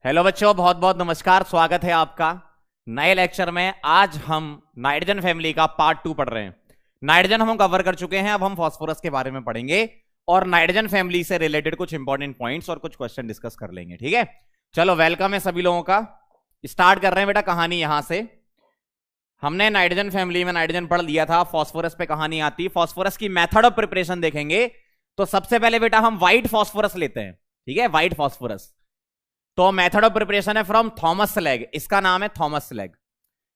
Hello बच्चों, बहुत बहुत नमस्कार। स्वागत है आपका नए लेक्चर में। आज हम नाइट्रोजन फैमिली का पार्ट 2 पढ़ रहे हैं। नाइट्रोजन हम कवर कर चुके हैं, अब हम फास्फोरस के बारे में पढ़ेंगे और नाइट्रोजन फैमिली से रिलेटेड कुछ इंपॉर्टेंट पॉइंट्स और कुछ क्वेश्चन डिस्कस कर लेंगे। ठीक है, चलो वेलकम है सभी लोगों का। स्टार्ट कर रहे हैं बेटा कहानी। यहां से हमने नाइट्रोजन फैमिली में नाइट्रोजन पढ़ लिया था, फास्फोरस पे कहानी आती। फास्फोरस की मेथड ऑफ प्रिपरेशन देखेंगे तो सबसे पहले बेटा हम व्हाइट फास्फोरस लेते हैं। ठीक है, व्हाइट फास्फोरस। तो मेथड ऑफ प्रिपरेशन है फ्रॉम थॉमस स्लैग। इसका नाम है थॉमस स्लैग।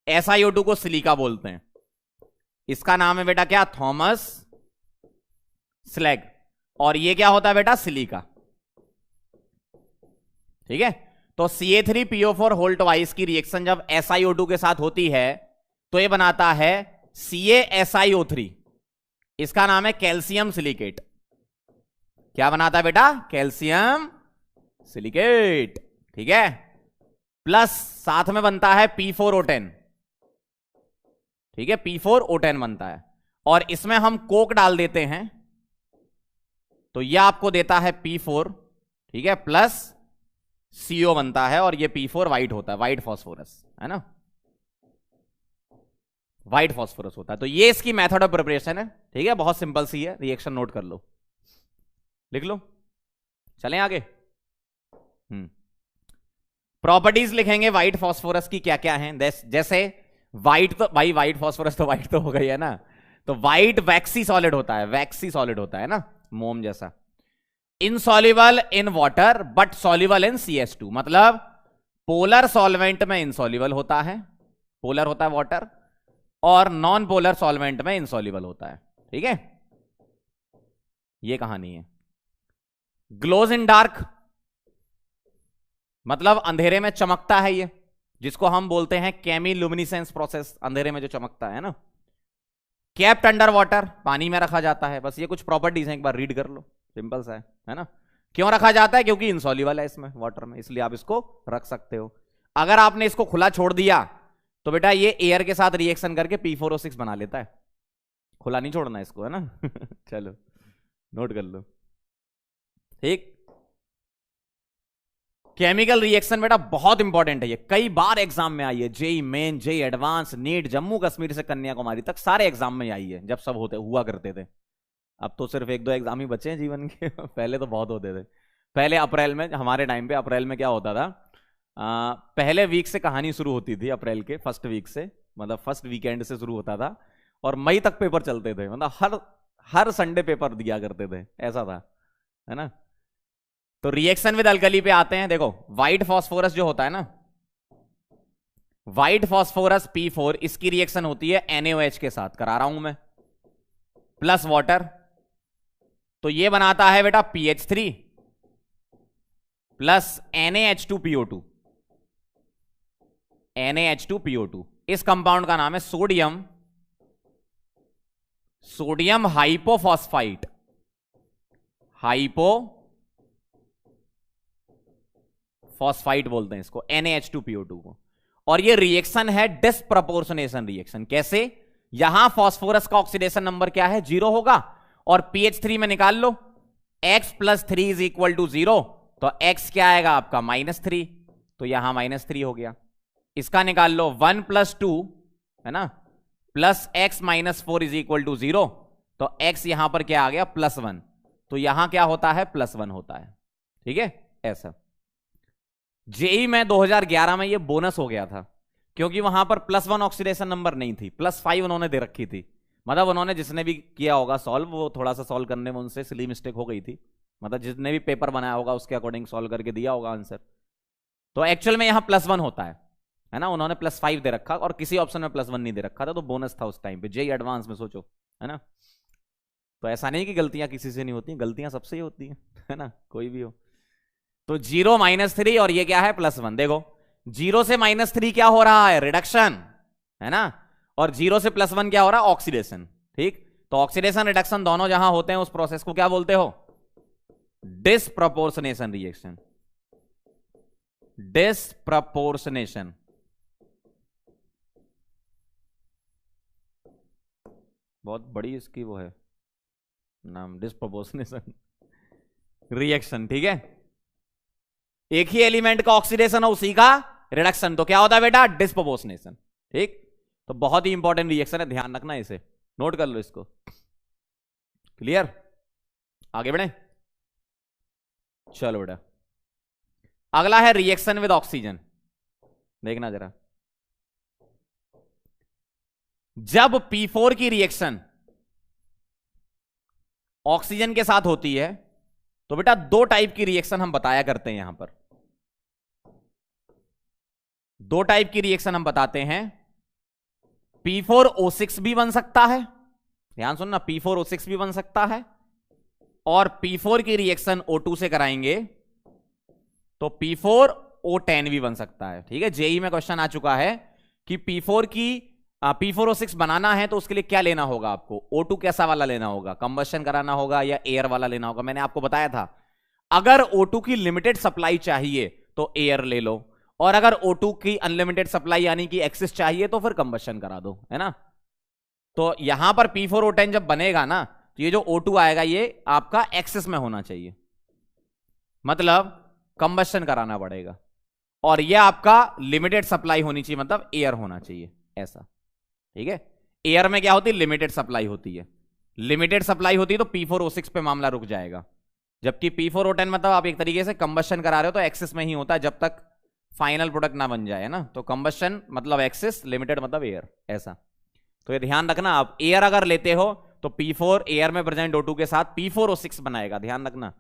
SiO2 को सिलिका बोलते हैं। इसका नाम है बेटा क्या? Thomas slag. और ये क्या होता है बेटा? सिलिका। ठीक है, तो Ca3PO4 होल ट्वाइस की रिएक्शन जब SiO2 के साथ होती है तो ये बनाता है CaSiO3। इसका नाम है कैल्शियम सिलिकेट। क्या बनाता है बेटा? Calcium silicate. ठीक है, प्लस साथ में बनता है P4O10। ठीक है, P4O10 बनता है और इसमें हम कोक डाल देते हैं तो यह आपको देता है P4। ठीक है, प्लस CO बनता है और ये P4 व्हाइट होता है, व्हाइट फास्फोरस है ना, व्हाइट फास्फोरस होता है। तो ये इसकी मेथड ऑफ प्रिपरेशन है। ठीक है, बहुत सिंपल सी है, रिएक्शन नोट कर लो, लिख लो। चलें आगे। प्रॉपर्टीज लिखेंगे व्हाइट फास्फोरस की क्या क्या हैं। जैसे व्हाइट, तो भाई व्हाइट फास्फोरस तो व्हाइट तो हो गई है ना। तो व्हाइट वैक्सी सॉलिड होता है, वैक्सी सॉलिड होता है ना, मोम जैसा। Insoluble in water but soluble in CS2। मतलब पोलर सॉल्वेंट में इनसॉल्युबल होता है, पोलर होता है वाटर, और नॉन पोलर सॉल्वेंट में इनसॉल्युबल होता है। ठीक है, ये कहानी है। ग्लोज इन डार्क, मतलब अंधेरे में चमकता है ये, जिसको हम बोलते हैं केमिलुमिनेसेंस प्रोसेस, अंधेरे में जो चमकता है ना। कैप्ट अंडर वाटर, पानी में रखा जाता है। बस ये कुछ प्रॉपर्टीज हैं, एक बार रीड कर लो, सिंपल सा है ना। क्यों रखा जाता है? क्योंकि इनसॉल्युबल है इसमें, वाटर में, इसलिए आप इसको रख सकते हो। अगर आपने इसको खुला छोड़ दिया तो बेटा ये एयर के साथ रिएक्शन करके P4O6 बना लेता है। खुला नहीं छोड़ना इसको, है ना। चलो नोट कर लो। ठीक, केमिकल रिएक्शन बेटा बहुत इंपॉर्टेंट है, ये कई बार एग्जाम में आई है। JEE Main, JEE Advance, NEET, Jammu Kashmir से कन्याकुमारी तक सारे एग्जाम में आई है, जब सब होते हुआ करते थे। अब तो सिर्फ एक दो एग्जाम ही बचे हैं जीवन के। पहले तो बहुत होते थे। पहले अप्रैल में, हमारे टाइम पे अप्रैल में क्या होता था, पहले वीक से कहानी शुरू होती थी, अप्रैल के फर्स्ट वीक से, मतलब फर्स्ट वीकेंड से शुरू होता था और मई तक पेपर चलते थे। मतलब हर हर संडे पेपर दिया करते थे, ऐसा था, है ना। तो रिएक्शन विद अल्कली पे आते हैं। देखो व्हाइट फास्फोरस जो होता है ना, व्हाइट फास्फोरस P4, इसकी रिएक्शन होती है NaOH के साथ, करा रहा हूं मैं, प्लस वाटर। तो ये बनाता है बेटा PH3 प्लस NaH2PO2। NaH2PO2, इस कंपाउंड का नाम है सोडियम, सोडियम हाइपोफॉस्फाइट, हाइपोफॉस्फाइट बोलते हैं इसको, NaH2PO2 को। और ये रिएक्शन है डिस्प्रपोर्शनेशन रिएक्शन। कैसे? यहां फास्फोरस का ऑक्सीडेशन नंबर क्या है? 0 होगा, और PH3 में निकाल लो x + 3 इज इक्वल टू 0, तो x क्या आएगा आपका? -3, तो यहां -3 हो गया। इसका निकाल लो 1 + 2, है ना, plus x - 4 is equal to 0, तो x यहां पर क्या आ गया? +1, तो यहां क्या होता है? +1 होता है। ठीक है, ऐसा। जेई में 2011 में ये बोनस हो गया था, क्योंकि वहां पर +1 ऑक्सीडेशन नंबर नहीं थी, +5 उन्होंने दे रखी थी। मतलब उन्होंने, जिसने भी किया होगा सॉल्व, वो थोड़ा सा सॉल्व करने में उनसे सिली मिस्टेक हो गई थी। मतलब जिसने भी पेपर बनाया होगा उसके अकॉर्डिंग सॉल्व करके दिया होगा आंसर। तो एक्चुअल में यहां +1 होता है ना। उन्होंने +5 दे रखा और किसी ऑप्शन में +1 नहीं दे रखा था, तो बोनस था उस टाइम पे। जेई एडवांस में सोचो, है ना। तो ऐसा नहीं कि गलतियां किसी से नहीं होती, गलतियां सबसे ही होती है ना, कोई भी हो। तो 0 -3 और ये क्या है? +1। देखो 0 से -3 क्या हो रहा है? रिडक्शन, है ना, और 0 से +1 क्या हो रहा है? ऑक्सीडेशन। ठीक, तो ऑक्सीडेशन रिडक्शन दोनों जहां होते हैं उस प्रोसेस को क्या बोलते हो? Disproportionation reaction. डिस्प्रपोर्शनेशन, बहुत बड़ी इसकी वो है नाम, डिस्प्रपोर्शनेशन रिएक्शन। ठीक है, एक ही एलिमेंट का ऑक्सीडेशन और उसी का रिडक्शन, तो क्या होता है बेटा? डिस्प्रोपोर्शनेशन। ठीक, तो बहुत ही इंपॉर्टेंट रिएक्शन है, ध्यान रखना, इसे नोट कर लो इसको। क्लियर? आगे बढ़े, चलो बेटा। अगला है रिएक्शन विद ऑक्सीजन। देखना जरा, जब P4 की रिएक्शन ऑक्सीजन के साथ होती है तो बेटा दो टाइप की रिएक्शन हम बताया करते हैं यहां पर। दो टाइप की रिएक्शन हम बताते हैं। P4O6 भी बन सकता है, ध्यान सुनना, P4O6 भी बन सकता है, और P4 की रिएक्शन O2 से कराएंगे तो P4O10 भी बन सकता है। ठीक है, जेई में क्वेश्चन आ चुका है कि P4O6 बनाना है तो उसके लिए क्या लेना होगा आपको? O2 कैसा वाला लेना होगा? कंबशन कराना होगा या एयर वाला लेना होगा? मैंने आपको बताया था, अगर O2 की लिमिटेड सप्लाई चाहिए तो एयर ले लो, और अगर O2 की अनलिमिटेड सप्लाई यानी कि एक्सेस चाहिए तो फिर कंबशन करा दो, है ना। तो यहां पर P4O10 जब बनेगा ना, तो ये जो O2 आएगा ये आपका एक्सेस में होना चाहिए, मतलब कंबशन कराना पड़ेगा, और ये आपका लिमिटेड सप्लाई होनी चाहिए, मतलब एयर होना चाहिए, ऐसा। ठीक है, एयर में क्या होती है? लिमिटेड सप्लाई होती है। लिमिटेड सप्लाई होती है तो P4O6 पे मामला रुक जाएगा, जबकि P4O10 मतलब आप एक तरीके से कंबशन करा रहे हो तो एक्सेस में ही होता है जब तक फाइनल प्रोडक्ट ना बन जाए, ना। तो कंबशन मतलब एक्सेस, लिमिटेड मतलब एयर, ऐसा। तो ये ध्यान रखना, आप एयर अगर लेते हो तो P4 एयर में प्रेजेंट O2 के साथ P4O6 बनाएगा, ध्यान रखना,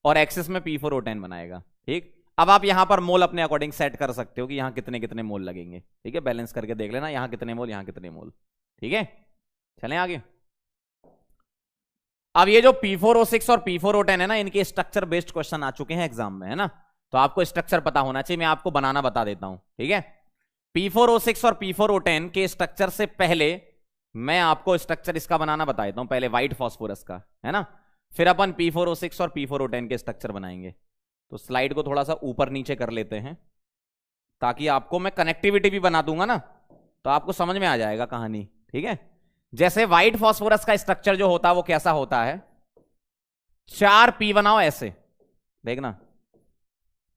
और एक्सेस में P4O10 बनाएगा। ठीक, अब आप यहां पर मोल अपने अकॉर्डिंग सेट कर सकते हो कि यहां कितने कितने मोल लगेंगे। ठीक है, बैलेंस करके देख लेना, यहां कितने मोल, यहां कितने मोल। ठीक है, चलें आगे। अब ये जो P4O6 और P4O10 है ना, इनके स्ट्रक्चर बेस्ड क्वेश्चन आ चुके हैं एग्जाम में, है ना, तो आपको स्ट्रक्चर पता होना चाहिए। मैं आपको बनाना बता देता हूं। ठीक है, P4O6 और P4O10 के स्ट्रक्चर से पहले मैं आपको स्ट्रक्चर इसका बनाना बता देता हूं, पहले व्हाइट फास्फोरस का, है ना, फिर अपन P4O6 और P4O10 के स्ट्रक्चर बनाएंगे। तो स्लाइड को थोड़ा सा ऊपर नीचे कर लेते हैं ताकि आपको मैं कनेक्टिविटी भी बना दूंगा ना, तो आपको समझ में आ जाएगा कहानी। ठीक है, जैसे व्हाइट फास्फोरस का स्ट्रक्चर जो होता है वो कैसा होता है? 4p बनाओ, ऐसे देखना,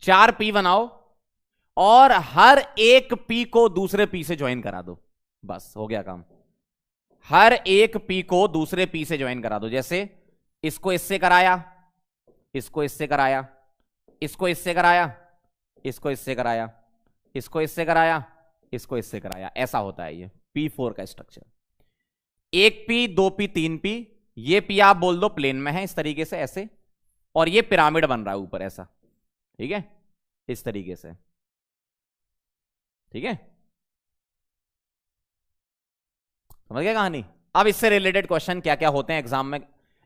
4p बनाओ और हर एक p को दूसरे p से ज्वाइन करा दो, बस हो गया काम। हर एक p को दूसरे p से ज्वाइन करा दो, जैसे इसको इससे कराया, इसको इससे कराया, इसको इससे कराया, इसको इससे कराया, इसको इससे कराया, इसको इससे कराया, ऐसा होता है ये P4 का स्ट्रक्चर। 1p 2p 3p, ये p आप बोल दो प्लेन में है इस तरीके से, ऐसे, और ये पिरामिड बन रहा है ऊपर, ऐसा। ठीक है, इस तरीके से। ठीक है, समझ गए कहानी? अब इससे रिलेटेड क्वेश्चन क्या क्या होते हैं एग्जाम में?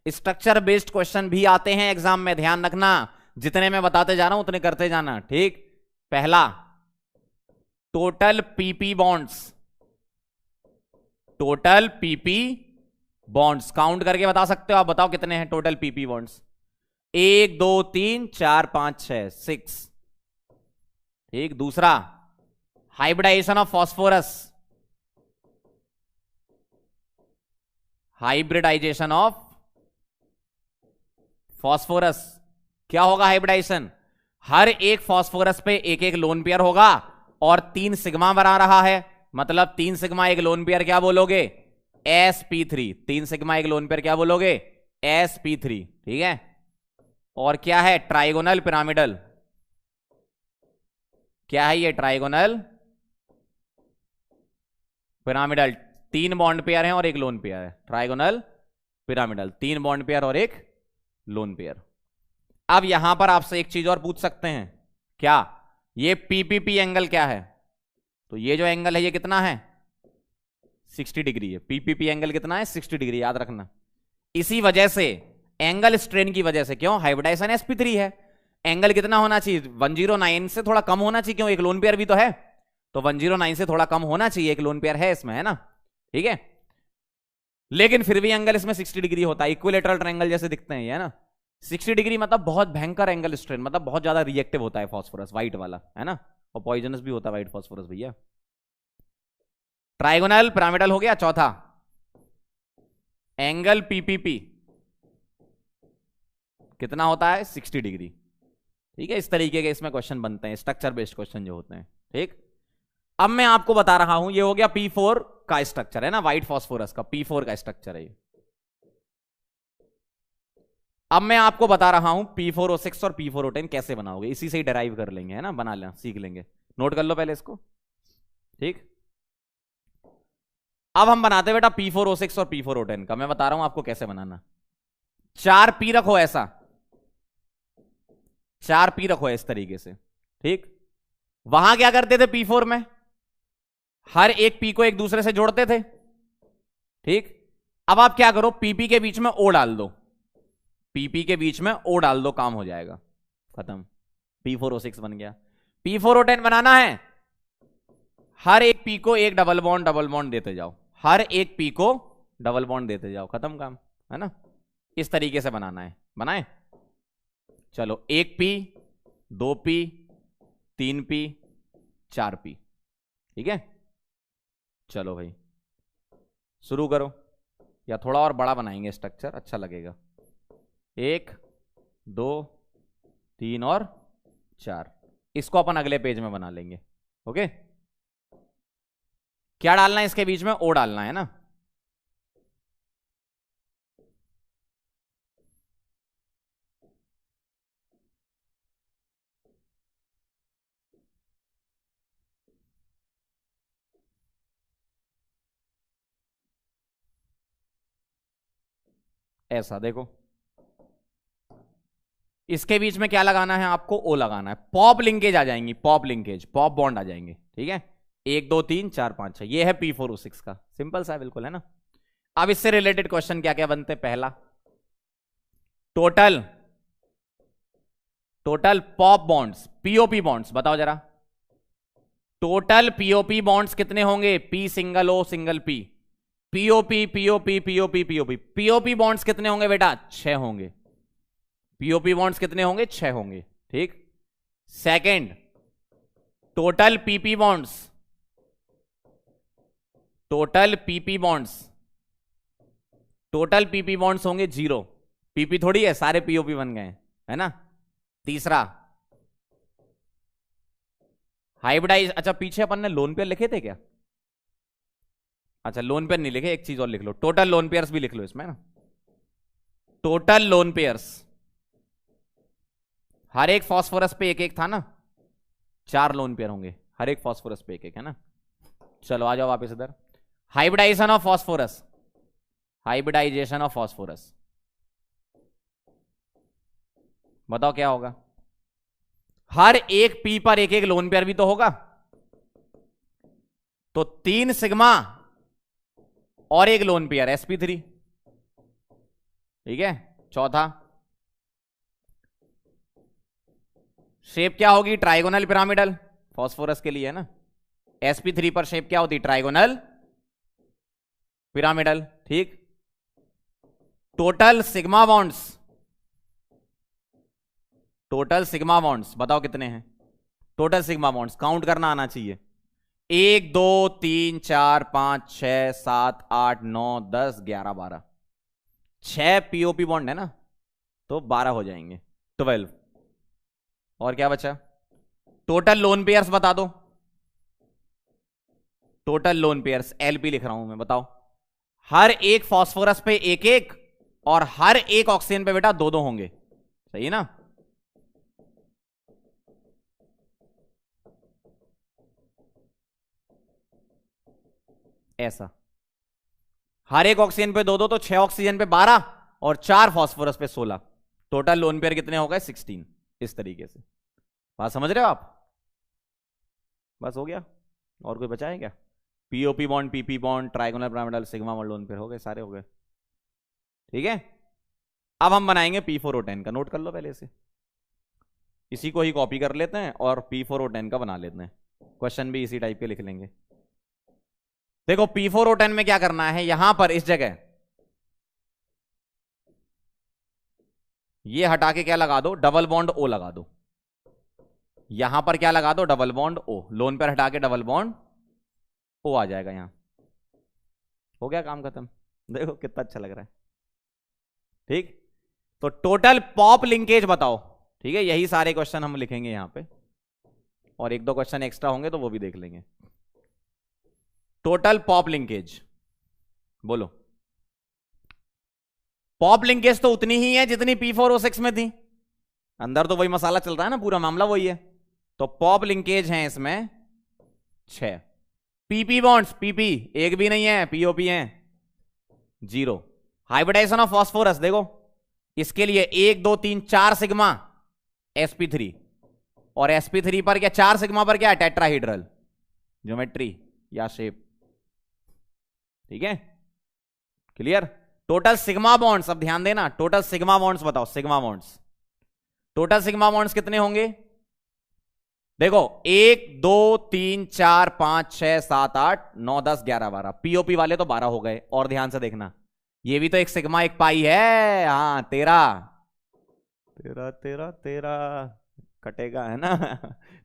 स्ट्रक्चर बेस्ड क्वेश्चन भी आते हैं एग्जाम में, ध्यान रखना, जितने मैं बताते जा रहा हूं उतने करते जाना। ठीक, पहला total PP bonds, total PP bonds count करके बता सकते हो आप, बताओ कितने हैं टोटल पीपी बॉन्ड्स? 1 2 3 4 5 6 6। ठीक, दूसरा hybridisation of phosphorus, hybridisation of phosphorus, क्या होगा हाइब्रिडाइजेशन? हर एक फास्फोरस पे एक एक लोन पेयर होगा और 3 सिग्मा बना रहा है, मतलब 3 सिग्मा एक लोन पेयर, क्या बोलोगे? sp3। 3 सिग्मा एक लोन पेयर क्या बोलोगे? sp3। ठीक है, और क्या है? ट्राइगोनल पिरामिडल, क्या है ये? Trigonal pyramidal. 3 बॉन्ड पेयर हैं और एक लोन पेयर है, ट्राइगोनल पिरामिडल, 3 बॉन्ड पेयर और एक लोन पेयर। अब यहां पर आपसे एक चीज और पूछ सकते हैं, क्या ये पीपीपी एंगल क्या है? तो ये जो एंगल है ये कितना है? 60 डिग्री है। पीपीपी एंगल कितना है? 60 डिग्री, याद रखना। इसी वजह से एंगल स्ट्रेन की वजह से, क्यों? हाइब्रिडाइजेशन sp3 है, एंगल कितना होना चाहिए? 109 से थोड़ा कम होना चाहिए, क्यों? एक लोन पेयर भी तो है, तो 109 से थोड़ा कम होना चाहिए, एक लोन पेयर है इसमें, है ना। ठीक है, लेकिन फिर भी एंगल इसमें 60 डिग्री होता है, इक्विलेटरल ट्रायंगल जैसे दिखते हैं, है ना। 60 डिग्री मतलब बहुत भयंकर एंगल स्ट्रेन, मतलब बहुत ज्यादा रिएक्टिव होता है फास्फोरस, व्हाइट वाला, है ना, और पॉइजनस भी होता है व्हाइट फास्फोरस भैया। ट्राइगोनल पिरामिडल हो गया। चौथा एंगल पीपीपी कितना होता है? 60 डिग्री। ठीक है, इस तरीके के इसमें क्वेश्चन बनते हैं, स्ट्रक्चर बेस्ड क्वेश्चन जो होते हैं। ठीक, अब मैं आपको बता रहा हूं, ये हो गया P4 का स्ट्रक्चर है ना, व्हाइट फास्फोरस का P4 का स्ट्रक्चर है ये। अब मैं आपको बता रहा हूं P4O6 और P4O10 कैसे बनाओगे, इसी से ही डेराइव कर लेंगे, है ना, बना लें, सीख लेंगे, नोट कर लो पहले इसको। ठीक, अब हम बनाते हैं बेटा P4O6 और P4O10 का, मैं बता रहा हूं आपको कैसे बनाना। 4 P रखो, ऐसा 4 P रखो इस तरीके से। ठीक, वहां क्या करते थे P4 में, हर एक P को एक दूसरे से जोड़ते थे। ठीक, अब आप क्या करो, PP के बीच में O डाल दो, PP के बीच में O डाल दो, काम हो जाएगा, खत्म, P4O6 बन गया। P4O10 बनाना है, हर एक P को एक डबल बॉन्ड देते जाओ, हर एक P को डबल बॉन्ड देते जाओ, खत्म काम, है ना, इस तरीके से बनाना है। बनाए, चलो 1 P 2 P 3 P 4 P। ठीक है, चलो भाई शुरू करो, या थोड़ा और बड़ा बनाएंगे स्ट्रक्चर, अच्छा लगेगा। 1 2 3 और 4, इसको अपन अगले पेज में बना लेंगे। ओके, क्या डालना है इसके बीच में, O डालना है ना। ऐसा देखो, इसके बीच में क्या लगाना है आपको, O लगाना है, पॉप लिंकेज आ जाएंगी, पॉप लिंकेज, पॉप बॉन्ड आ जाएंगे। ठीक है, 1 2 3 4 5 6, ये है P4O6 का, सिंपल सा बिल्कुल, है ना। अब इससे रिलेटेड क्वेश्चन क्या क्या बनते हैं, पहला total pop bonds, POP bonds बताओ जरा, टोटल POP बॉन्ड्स कितने होंगे, P single O single P, POP bonds कितने होंगे बेटा, 6 होंगे। POP बॉन्ड्स कितने होंगे, 6 होंगे। ठीक, second total PP bonds, total PP bonds होंगे 0, PP थोड़ी है, सारे POP बन गए, है ना। तीसरा हाइब्रिडाइज, अच्छा पीछे अपन ने लोन पेयर लिखे थे क्या, अच्छा लोन पेयर नहीं लिखे, एक चीज और लिख लो, टोटल लोन पेयर्स भी लिख लो इसमें ना, टोटल लोन पेयर्स, हर एक फास्फोरस पे एक एक था ना, 4 लोन पेयर होंगे, हर एक फास्फोरस पे एक एक, है ना। चलो आ जाओ वापस इधर, hybridisation of phosphorus, hybridisation of phosphorus, बताओ क्या होगा, हर एक P पर एक एक लोन पेयर भी तो होगा, तो 3 सिग्मा और एक लोन पेयर sp3। ठीक है, चौथा शेप क्या होगी, ट्राइगोनल पिरामिडल, फास्फोरस के लिए, है ना, sp3 पर शेप क्या होती, ट्राइगोनल पिरामिडल। ठीक, टोटल सिग्मा बॉन्ड्स बताओ कितने हैं, टोटल सिग्मा बॉन्ड्स काउंट करना आना चाहिए, 1 2 3 4 5 6 7 8 9 10 11 12, 6 POP बॉन्ड है ना, तो 12 हो जाएंगे, 12। और क्या बचा, टोटल लोन पेयर्स बता दो, टोटल लोन पेयर्स LP लिख रहा हूं मैं, बताओ, हर एक फास्फोरस पे एक एक और हर एक ऑक्सीजन पे बेटा 2 2 होंगे, सही है ना। ऐसा हर एक ऑक्सीजन पे 2 2, तो 6 ऑक्सीजन पे 12 और 4 फास्फोरस पे 16, टोटल लोन पेयर कितने हो गए, 16। इस तरीके से बात समझ रहे हो आप, बस हो गया, और कोई बचा है क्या, POP bond, PP bond, trigonal pyramidal, sigma bond, lone pair हो गए, सारे हो गए। ठीक है, अब हम बनाएंगे P4O10 का, नोट कर लो पहले से, इसी को ही कॉपी कर लेते हैं और P4O10 का बना लेते हैं, क्वेश्चन भी इसी टाइप के लिख लेंगे। देखो P4O10 में क्या करना है, यहां पर इस जगह ये हटा के क्या लगा दो, डबल बॉन्ड O लगा दो, यहां पर क्या लगा दो, डबल बॉन्ड O, लोन पर हटा के डबल बॉन्ड O आ जाएगा, यहां हो गया काम खत्म। देखो कितना अच्छा लग रहा है। ठीक, तो टोटल पॉप लिंकेज बताओ, ठीक है, यही सारे क्वेश्चन हम लिखेंगे यहां पे, और एक दो क्वेश्चन एक्स्ट्रा होंगे तो वो भी देख लेंगे। टोटल पॉप लिंकेज, बोलो। पॉप लिंकेज तो उतनी ही है जितनी P4O6 में थी, अंदर तो वही मसाला चल रहा है ना, पूरा मामला वही है। तो पॉप लिंकेज है इसमें 6। पीपी बॉन्ड्स, पीपी एक भी नहीं है, पीओपी है 0। हाइब्रिडाइजेशन ऑफ फास्फोरस देखो, इसके लिए 1 2 3 4 सिग्मा sp3, और sp3 पर क्या, 4 सिग्मा पर क्या है, टेट्राहीड्रल ज्योमेट्री या शेप। ठीक है, क्लियर। टोटल सिग्मा बॉन्ड्स, अब ध्यान देना, टोटल सिग्मा बॉन्ड्स बताओ, sigma bonds, total sigma bonds कितने होंगे? देखो 1 2 3 4 5 6 7 8 9 10 11 12, पीओपी वाले तो 12 हो गए। और ध्यान से देखना, ये भी तो एक सिग्मा एक पाई है, हाँ 13 कटेगा है ना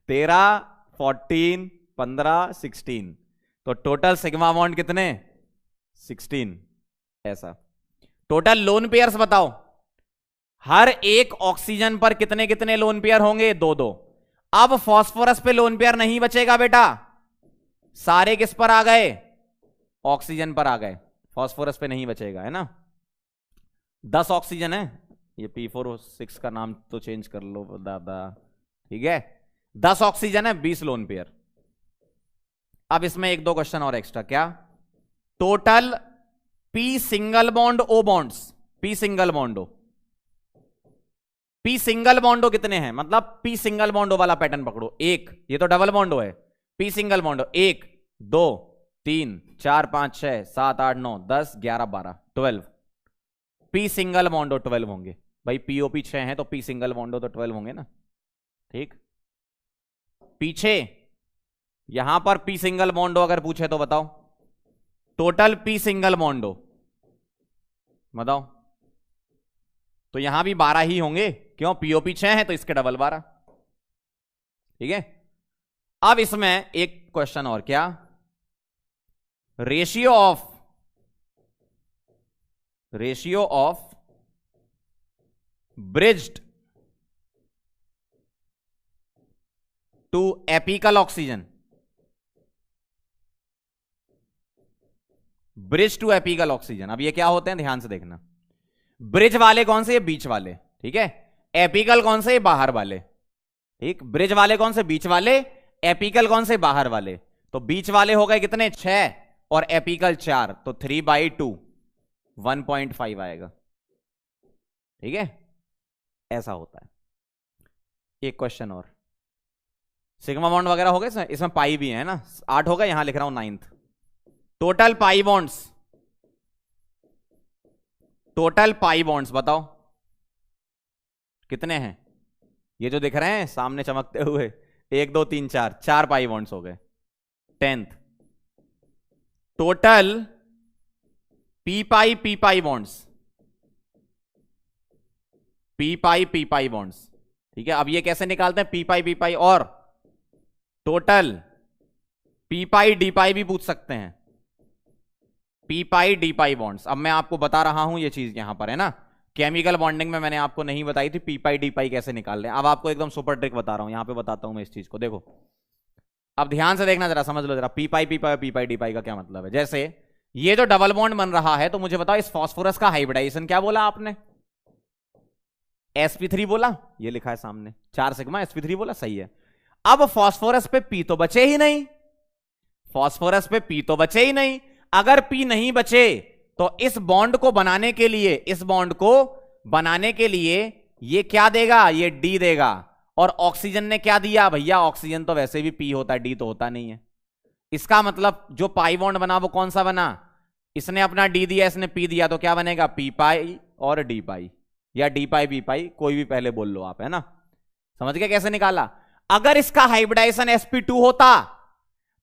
13 14 15 16, तो टोटल सिग्मा बॉन्ड कितने? 16। ऐसा टोटल लोन पेयर्स बताओ, हर एक ऑक्सीजन पर कितने कितने लोन पेयर होंगे? 2 2। अब फास्फोरस पे लोन पेयर नहीं बचेगा बेटा, सारे किस पर आ गए? ऑक्सीजन पर आ गए, फास्फोरस पे नहीं बचेगा, है ना। 10 ऑक्सीजन है, ये P4O6 का नाम तो चेंज कर लो दादा, ठीक है। 10 ऑक्सीजन है, 20 लोन पेयर। अब इसमें एक दो क्वेश्चन और एक्स्ट्रा, क्या? Total P single bond O bonds, P single bond O, P single bond O कितने हैं? मतलब P सिंगल बॉन्ड O वाला पैटर्न पकड़ो, 1, ये तो डबल बॉन्ड O है, P single bond O 1 2 3 4 5 6 7 8 9 10 11 12 12, P single bond O 12 होंगे भाई, POP 6 है तो P सिंगल बॉन्ड O तो 12 होंगे ना, ठीक। पीछे यहां पर P सिंगल बॉन्ड O अगर पूछे तो बताओ, total P single bond O बताओ, तो यहां भी 12 ही होंगे, क्यों? POP 6 है तो इसके डबल 12, ठीक है। अब इसमें एक क्वेश्चन और, क्या? Ratio of bridged to apical oxygen, bridge to apical oxygen. अब ये क्या होते हैं, ध्यान से देखना। ब्रिज वाले कौन से? ये बीच वाले, ठीक है। एपिकल कौन से? बाहर वाले, ठीक। ब्रिज वाले कौन से? बीच वाले। एपिकल कौन से? बाहर वाले। तो बीच वाले हो गए कितने? 6, और एपिकल 4, तो 3/2 1.5 आएगा, ठीक है। ऐसा होता है। एक क्वेश्चन और, सिग्मा बॉन्ड वगैरह हो गए, इसमें पाई भी है ना, 8 होगा, यहां लिख रहा हूं 9th। टोटल पाई बॉन्ड्स बताओ कितने हैं? ये जो दिख रहे हैं सामने चमकते हुए, 1 2 3 4 पाई बॉन्ड्स हो गए। 10th total P pi bonds, ठीक है। अब ये कैसे निकालते हैं? पी पाई, और टोटल पी पाई डी पाई भी पूछ सकते हैं, पी पाई डी पाई बॉन्ड्स। अब मैं आपको बता रहा हूं ये चीज यहां पर, है ना। केमिकल बॉन्डिंग में मैंने आपको नहीं बताई थी पी पाई डी पाई कैसे निकाल रहे हैं, अब आपको एकदम सुपर ट्रिक बता रहा हूं, यहां पे बताता हूं मैं इस चीज को। देखो अब ध्यान से देखना, जरा समझ लो जरा, पी पाई डी पाई का क्या मतलब है। जैसे ये जो डबल बॉन्ड बन रहा है, तो मुझे बताओ इस फास्फोरस का हाइब्रिडाइजेशन क्या बोला आपने? sp3 बोला, ये लिखा है सामने, 4 सिग्मा sp3 बोला, सही है। अब फास्फोरस पे P तो बचे ही नहीं, अगर P नहीं बचे तो इस बॉन्ड को बनाने के लिए ये क्या देगा? ये D देगा। और ऑक्सीजन ने क्या दिया भैया? ऑक्सीजन तो वैसे भी P होता है, D तो होता नहीं है। इसका मतलब जो पाई बॉन्ड बना वो कौन सा बना? इसने अपना D दिया, इसने P दिया, तो क्या बनेगा? P पाई और D पाई, या D पाई B पाई, कोई भी पहले बोल लो आप, है ना। समझ गए कैसे निकाला? अगर इसका हाइब्रिडाइजेशन sp2 होता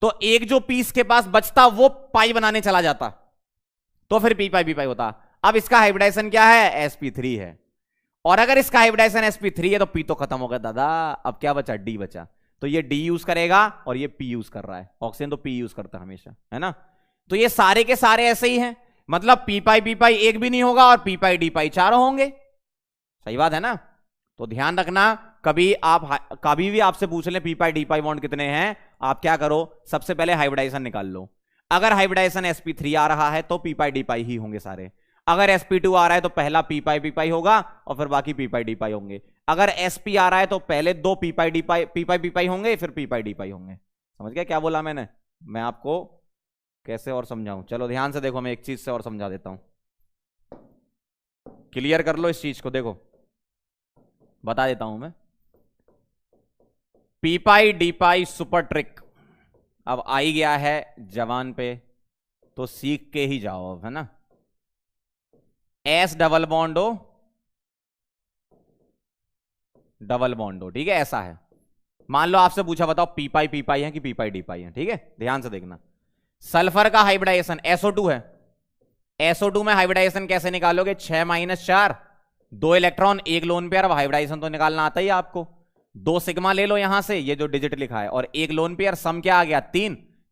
तो एक जो P इसके पास बचता वो पाई बनाने चला जाता, तो फिर P पाई B पाई होता। अब इसका हाइब्रिडाइजेशन क्या है? sp3 है। और अगर इसका हाइब्रिडाइजेशन sp3 है तो P तो खत्म हो गया दादा, अब क्या बचा? D बचा। तो ये D यूज करेगा और ये P यूज कर रहा है, ऑक्सीजन तो P यूज करता है हमेशा, है ना। तो ये सारे के सारे ऐसे ही हैं, मतलब P पाई B पाई एक भी नहीं होगा और P पाई D पाई चारों होंगे, सही बात है ना। तो ध्यान रखना कभी भी आपसे पूछ ले पी पाई डी पाई बॉन्ड कितने हैं, आप क्या करो, सबसे पहले हाइब्रिडाइजेशन निकाल लो। अगर हाइब्रिडाइजेशन sp3 आ रहा है तो पी पाई डी पाई ही होंगे सारे। अगर sp2 आ रहा है तो पहला पी पाई होगा और फिर बाकी पी पाई डी पाई होंगे। अगर sp आ रहा है तो पहले दो पी पाई होंगे, फिर पी पाई डी पाई होंगे। समझ गया क्या बोला मैंने? मैं आपको कैसे और समझाऊं, चलो ध्यान से देखो, मैं एक चीज से और समझा देता हूं, क्लियर कर लो इस चीज को। देखो बता देता हूं मैं, पी पाई डी पाई सुपर ट्रिक अब आई गया है जवान पे, तो सीख के ही जाओ अब, है ना। एस डबल बॉन्ड हो, डबल बॉन्ड हो, ठीक है, ऐसा है। मान लो आपसे पूछा बताओ पी पाई है कि पी पाई डी पाई है, ठीक है, ध्यान से देखना। सल्फर का हाइब्रिडाइजेशन SO2 है, SO2 में हाइब्रिडाइजेशन कैसे निकालोगे? 6-4, 2 इलेक्ट्रॉन 1 लोन पेयर। अब हाइब्रिडाइजेशन तो निकालना आता ही है आपको। 2 सिग्मा ले लो यहां से, ये जो डिजिट लिखा है, और 1 लोन पेयर, सम क्या आ गया?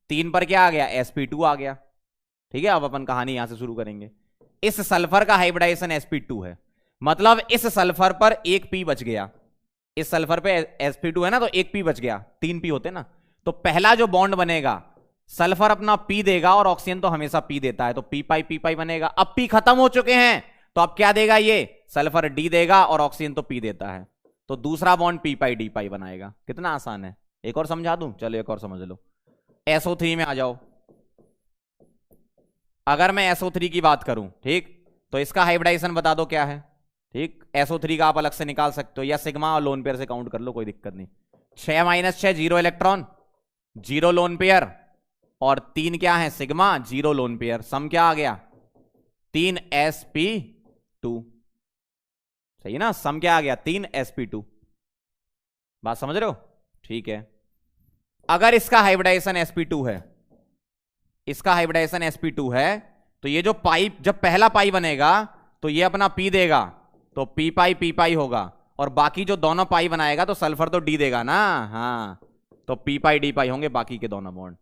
3 पर क्या आ गया? sp2 आ गया, ठीक है। अब अपन कहानी यहां से शुरू करेंगे। इस सल्फर का हाइब्रिडाइजेशन sp2 है, मतलब इस सल्फर पर एक पी बच गया। इस सल्फर पे sp2 है ना, तो एक पी बच गया, 3 पी होते ना। तो पहला जो बॉन्ड बनेगा, सल्फर अपना पी देगा और ऑक्सीजन तो हमेशा पी देता है, तो पी पाई बनेगा। अब पी खत्म हो चुके हैं तो अब क्या देगा? ये सल्फर डी देगा और ऑक्सीजन तो पी देता है, तो दूसरा बॉन्ड पी पाई डी पाई बनाएगा। कितना आसान है, एक और समझा दूं, चलो एक और समझ लो। SO3 में आ जाओ। अगर मैं SO3 की बात करूं, ठीक, तो इसका हाइब्रिडाइजेशन बता दो क्या है, ठीक। SO3 का आप अलग से निकाल सकते हो, या सिग्मा और लोन पेयर से काउंट कर लो, कोई दिक्कत नहीं। 6-6 0 इलेक्ट्रॉन, 0 लोन पेयर, और 3 क्या है? Sigma, 0 lone pair. सम क्या आ गया? 3 sp2, सही ना, सम क्या आ गया? 3 sp2। बात समझ रहे हो? ठीक है। अगर इसका हाइब्रिडाइजेशन sp2 है, इसका हाइब्रिडाइजेशन sp2 है, तो ये जो पाई, जब पहला पाई बनेगा तो ये अपना पी देगा, तो पी पाई होगा, और बाकी जो दोनों पाई बनाएगा तो सल्फर तो डी देगा ना, हाँ, तो पी पाई डी पाई होंगे बाकी के दोनों बॉन्ड।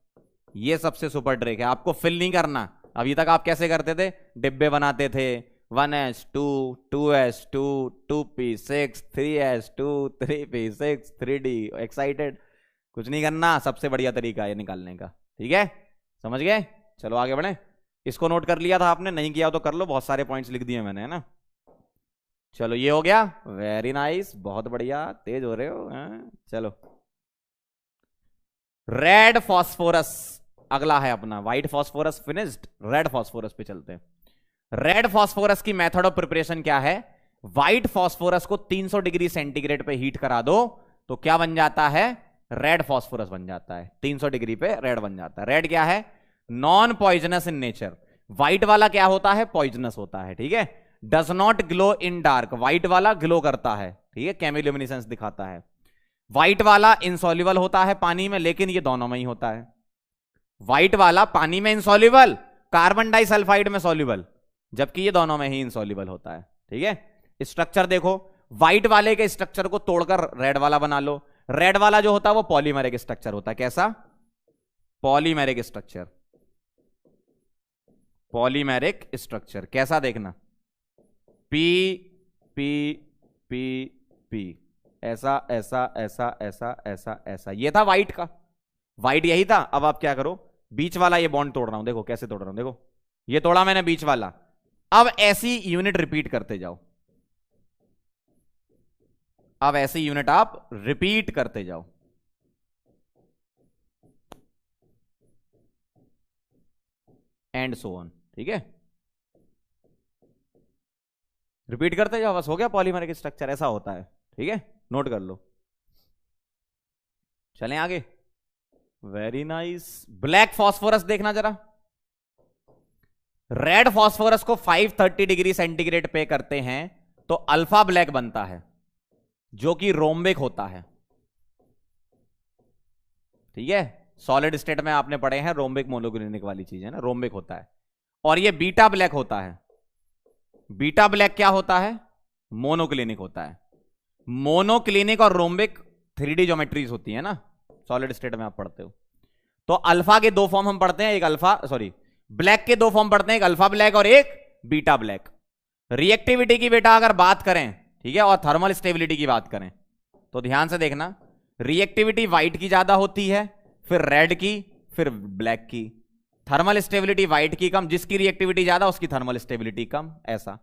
ये सबसे सुपर ट्रिक है, आपको फिल नहीं करना। अभी तक आप कैसे करते थे? डिब्बे बनाते थे, 1s2 2s2 2p6 3s2 3p6 3d। Excited? कुछ नहीं करना, सबसे बढ़िया तरीका है निकालने का, ठीक है, समझ गए? चलो आगे बढ़े। इसको नोट कर लिया था आपने? नहीं किया तो कर लो, बहुत सारे पॉइंट्स लिख दिए मैंने, है ना। चलो ये हो गया, वेरी नाइस, बहुत बढ़िया, तेज हो रहे हो, हाँ? चलो रेड फॉस्फोरस अगला है अपना। White phosphorus finished, red phosphorus पे चलते हैं। रेड फॉस्फोरस की मेथड ऑफ प्रिपरेशन क्या है? व्हाइट फॉस्फोरस को 300 डिग्री सेंटीग्रेड पे हीट करा दो तो क्या बन जाता है? रेड फॉस्फोरस बन जाता है। 300 डिग्री पे रेड बन जाता है। रेड क्या है? Non poisonous in nature. White वाला क्या होता है? पॉइजनस होता है, ठीक है। Does not glow in dark, white वाला ग्लो करता है, ठीक है, केमिल्यूमिनेसेंस दिखाता है। व्हाइट वाला इनसॉल्युबल होता है पानी में, लेकिन ये दोनों में ही होता है। व्हाइट वाला पानी में इनसॉल्युबल, कार्बन डाइसल्फाइड में सॉल्युबल, जबकि ये दोनों में ही इनसॉल्युबल होता है, ठीक है। स्ट्रक्चर देखो, व्हाइट वाले के स्ट्रक्चर को तोड़कर रेड वाला बना लो। रेड वाला जो होता है वो पॉलीमेरिक स्ट्रक्चर होता है। कैसा? Polymeric structure. पॉलीमेरिक स्ट्रक्चर कैसा? देखना, पी पी पी पी, ऐसा ऐसा ऐसा ऐसा ऐसा ऐसा। ये था व्हाइट का, व्हाइट यही था। अब आप क्या करो, बीच वाला ये बॉन्ड तोड़ रहा हूं, देखो कैसे तोड़ रहा हूं, देखो ये तोड़ा मैंने बीच वाला। अब ऐसी यूनिट रिपीट करते जाओ, अब ऐसी यूनिट आप रिपीट करते जाओ। एंड सो ऑन, ठीक है, रिपीट करते जाओ, बस हो गया पॉलीमरिक स्ट्रक्चर, ऐसा होता है, ठीक है, नोट कर लो। चलें आगे। Very nice. ब्लैक फॉस्फोरस देखना जरा। रेड फॉस्फोरस को 530 डिग्री सेंटीग्रेड पे करते हैं तो अल्फा ब्लैक बनता है, जो कि रोम्बिक होता है, ठीक है। सॉलिड स्टेट में आपने पढ़े हैं, रोम्बिक मोनोक्लिनिक वाली चीज है ना, रोम्बिक होता है। और ये बीटा ब्लैक होता है। बीटा ब्लैक क्या होता है? मोनोक्लिनिक होता है। मोनोक्लिनिक और रोम्बिक 3D ज्योमेट्रीज होती है ना, सॉलिड स्टेट में आप पढ़ते हो। तो अल्फा के 2 फॉर्म हम पढ़ते हैं, एक अल्फा, सॉरी, ब्लैक के 2 फॉर्म पढ़ते हैं, एक अल्फा ब्लैक और एक बीटा ब्लैक। रिएक्टिविटी की बेटा अगर बात करें, ठीक है, और थर्मल स्टेबिलिटी की बात करें, तो ध्यान से देखना, रिएक्टिविटी व्हाइट की ज्यादा होती है, फिर रेड की, फिर ब्लैक की। थर्मल स्टेबिलिटी व्हाइट की कम, जिसकी रिएक्टिविटी ज्यादा उसकी थर्मल स्टेबिलिटी कम, ऐसा।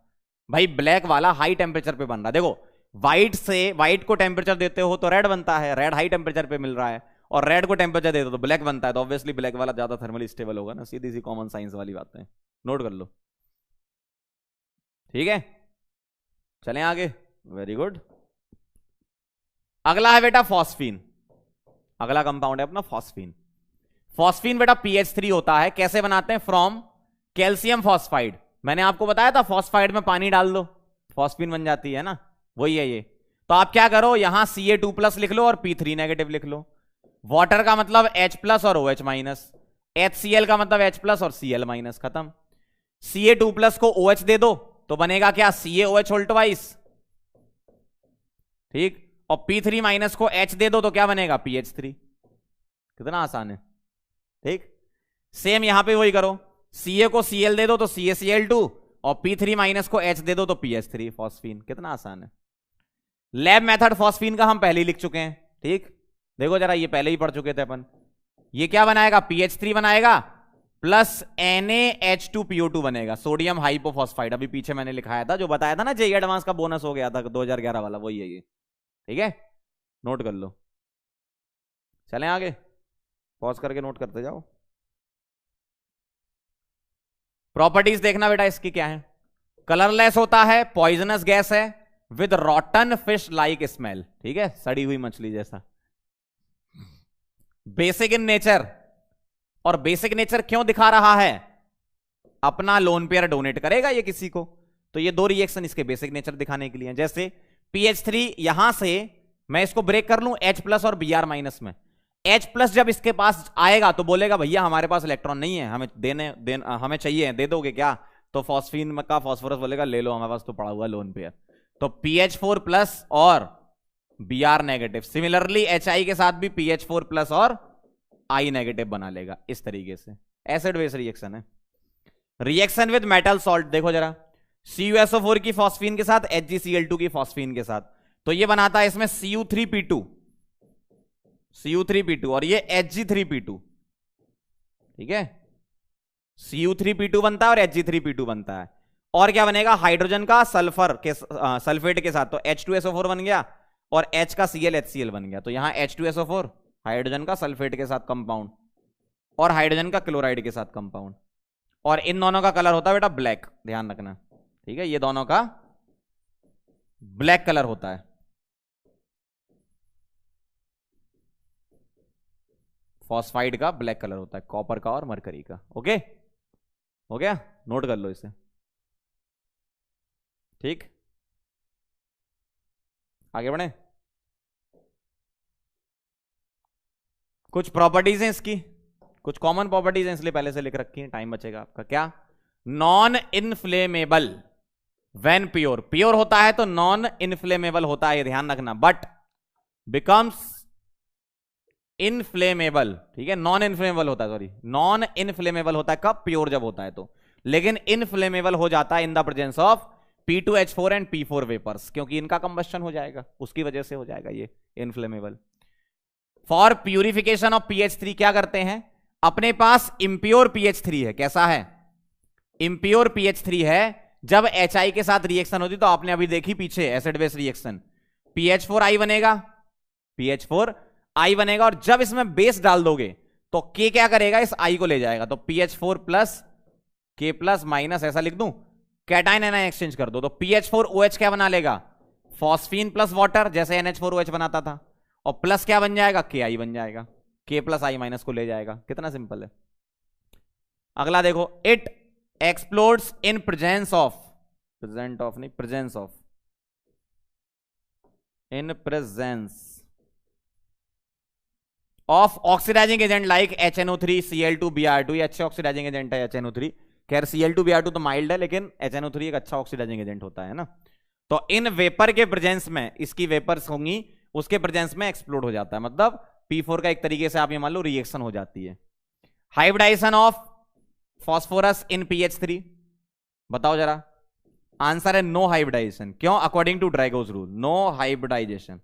भाई ब्लैक वाला हाई टेम्परेचर पे बन रहा है, देखो व्हाइट को टेम्परेचर देते हो तो रेड बनता है, रेड हाई टेम्परेचर पे मिल रहा है, और रेड को टेम्परेचर देते हो तो ब्लैक बनता है, तो ऑब्वियसली ब्लैक वाला ज्यादा थर्मली स्टेबल होगा ना, सीधी सी कॉमन साइंस वाली बात है, नोट कर लो। ठीक है, चलें आगे। Very good. अगला है बेटा फॉस्फीन, अगला कंपाउंड है अपना फॉस्फीन। फॉस्फीन बेटा pH 3 होता है, कैसे बनाते हैं? From calcium phosphide. मैंने आपको बताया था फॉस्फाइड में पानी डाल दो फॉस्फीन बन जाती है ना, वही है ये। तो आप क्या करो, यहां Ca2+ लिख लो और P3 नेगेटिव लिख लो। वाटर का मतलब H+ और OH-, HCl का मतलब H+ और Cl-, खत्म। Ca2+ को OH दे दो तो बनेगा क्या? CaOH होल ट्वाइस, ठीक। और P3- को H दे दो तो क्या बनेगा? PH3। कितना आसान है, ठीक। सेम यहां पे वही करो, Ca को Cl दे दो तो CaCl2, और P3- को H दे दो तो PH3, फॉस्फीन। कितना आसान है। लैब मेथड फॉस्फीन का हम पहले ही लिख चुके हैं, ठीक। देखो जरा, ये पहले ही पढ़ चुके थे अपन। ये क्या बनाएगा? PH3 बनाएगा प्लस NaH2PO2 बनेगा, सोडियम हाइपोफॉस्फाइड। अभी पीछे मैंने लिखाया था, जो बताया था ना जेईई एडवांस का बोनस हो गया था 2011 वाला, वही है ये, ठीक है, नोट कर लो। चलें आगे, पॉज करके नोट करते जाओ। प्रॉपर्टीज देखना बेटा इसकी क्या है। कलरलेस होता है, पॉइजनस गैस है, विद रॉटन फिश लाइक स्मेल, ठीक है, सड़ी हुई मछली जैसा। बेसिक इन नेचर, और बेसिक नेचर क्यों दिखा रहा है? अपना लोन पेयर डोनेट करेगा ये किसी को, तो ये दो रिएक्शन इसके बेसिक नेचर दिखाने के लिए। जैसे PH3, यहां से मैं इसको ब्रेक कर लूं H+ और Br- में, H+ जब इसके पास आएगा तो बोलेगा भैया हमारे पास इलेक्ट्रॉन नहीं है, हमें हमें चाहिए, दे दोगे क्या? तो फॉस्फीन का फॉस्फोरस बोलेगा ले लो, हमारे पास तो पड़ा हुआ लोन पेयर। तो PH4+ और Br-। सिमिलरली HI के साथ भी PH4+ और I- बना लेगा, इस तरीके से एसिड बेस रिएक्शन है। रिएक्शन विद मेटल सॉल्ट देखो जरा, CuSO4 की फॉस्फीन के साथ HgCl2 की फॉस्फीन के साथ, तो ये बनाता है इसमें Cu3P2 और ये Hg3P2, ठीक है, Cu3P2 बनता है और Hg3P2 बनता है। और क्या बनेगा? हाइड्रोजन का सल्फेट के साथ, तो H2SO4 बन गया और H का ClHCl बन गया। तो यहां H2SO4 हाइड्रोजन का सल्फेट के साथ कंपाउंड और हाइड्रोजन का क्लोराइड के साथ कंपाउंड, और इन दोनों का कलर होता है बेटा ब्लैक, ध्यान रखना, ठीक है, ये दोनों का ब्लैक कलर होता है। फॉस्फाइड का ब्लैक कलर होता है, कॉपर का और मरकरी का। ओके, हो गया, नोट कर लो इसे, ठीक। आगे बढ़े, कुछ प्रॉपर्टीज हैं इसकी, कुछ कॉमन प्रॉपर्टीज हैं इसलिए पहले से लिख रखी हैं, टाइम बचेगा आपका। क्या? Non inflammable when pure, pure होता है तो नॉन इनफ्लेमेबल होता है, ध्यान रखना, बट बिकम्स इनफ्लेमेबल, ठीक है, नॉन इनफ्लेमेबल होता है, सॉरी, नॉन इनफ्लेमेबल होता है कब? प्योर जब होता है तो। लेकिन इनफ्लेमेबल हो जाता है in the presence of P2H4 and P4 vapours, क्योंकि इनका कंबस्शन हो जाएगा, उसकी वजह से हो जाएगा ये inflammable. For purification of PH3 क्या करते हैं? अपने पास इंप्योर PH3 है, कैसा है? इंप्योर PH3 है, जब HI के साथ रिएक्शन होती तो आपने अभी देखी पीछे एसिड बेस रिएक्शन, PH4I बनेगा, PH4I बनेगा, और जब इसमें बेस डाल दोगे तो K क्या करेगा? इस I को ले जाएगा, तो PH4+ K+- ऐसा लिख दूं, कैटायन एनायन एक्सचेंज कर दो, तो PH4OH क्या बना लेगा? फॉस्फीन प्लस वाटर, जैसे NH4OH बनाता था, और प्लस क्या बन जाएगा? KI बन जाएगा, K+I- को ले जाएगा। कितना सिंपल है। अगला देखो, it explodes in presence of, in presence of oxidising agent like HNO3 Cl2 Br2, ये अच्छे ऑक्सीडाइजिंग एजेंट है HNO3, खैर Cl2 Br2 तो माइल्ड है, लेकिन HNO3 एक अच्छा ऑक्सीडाइजिंग एजेंट होता है ना। तो इन वेपर के प्रेजेंस में, इसकी वेपर्स होंगी, उसके प्रेजेंस में एक्सप्लोड हो जाता है, मतलब P4 का एक तरीके से आप ये मान लो रिएक्शन हो जाती है। Hybridisation of phosphorus in PH3, बताओ जरा। आंसर है नो हाइब्रिडाइजेशन। क्यों? According to Drago's rule, no hybridisation.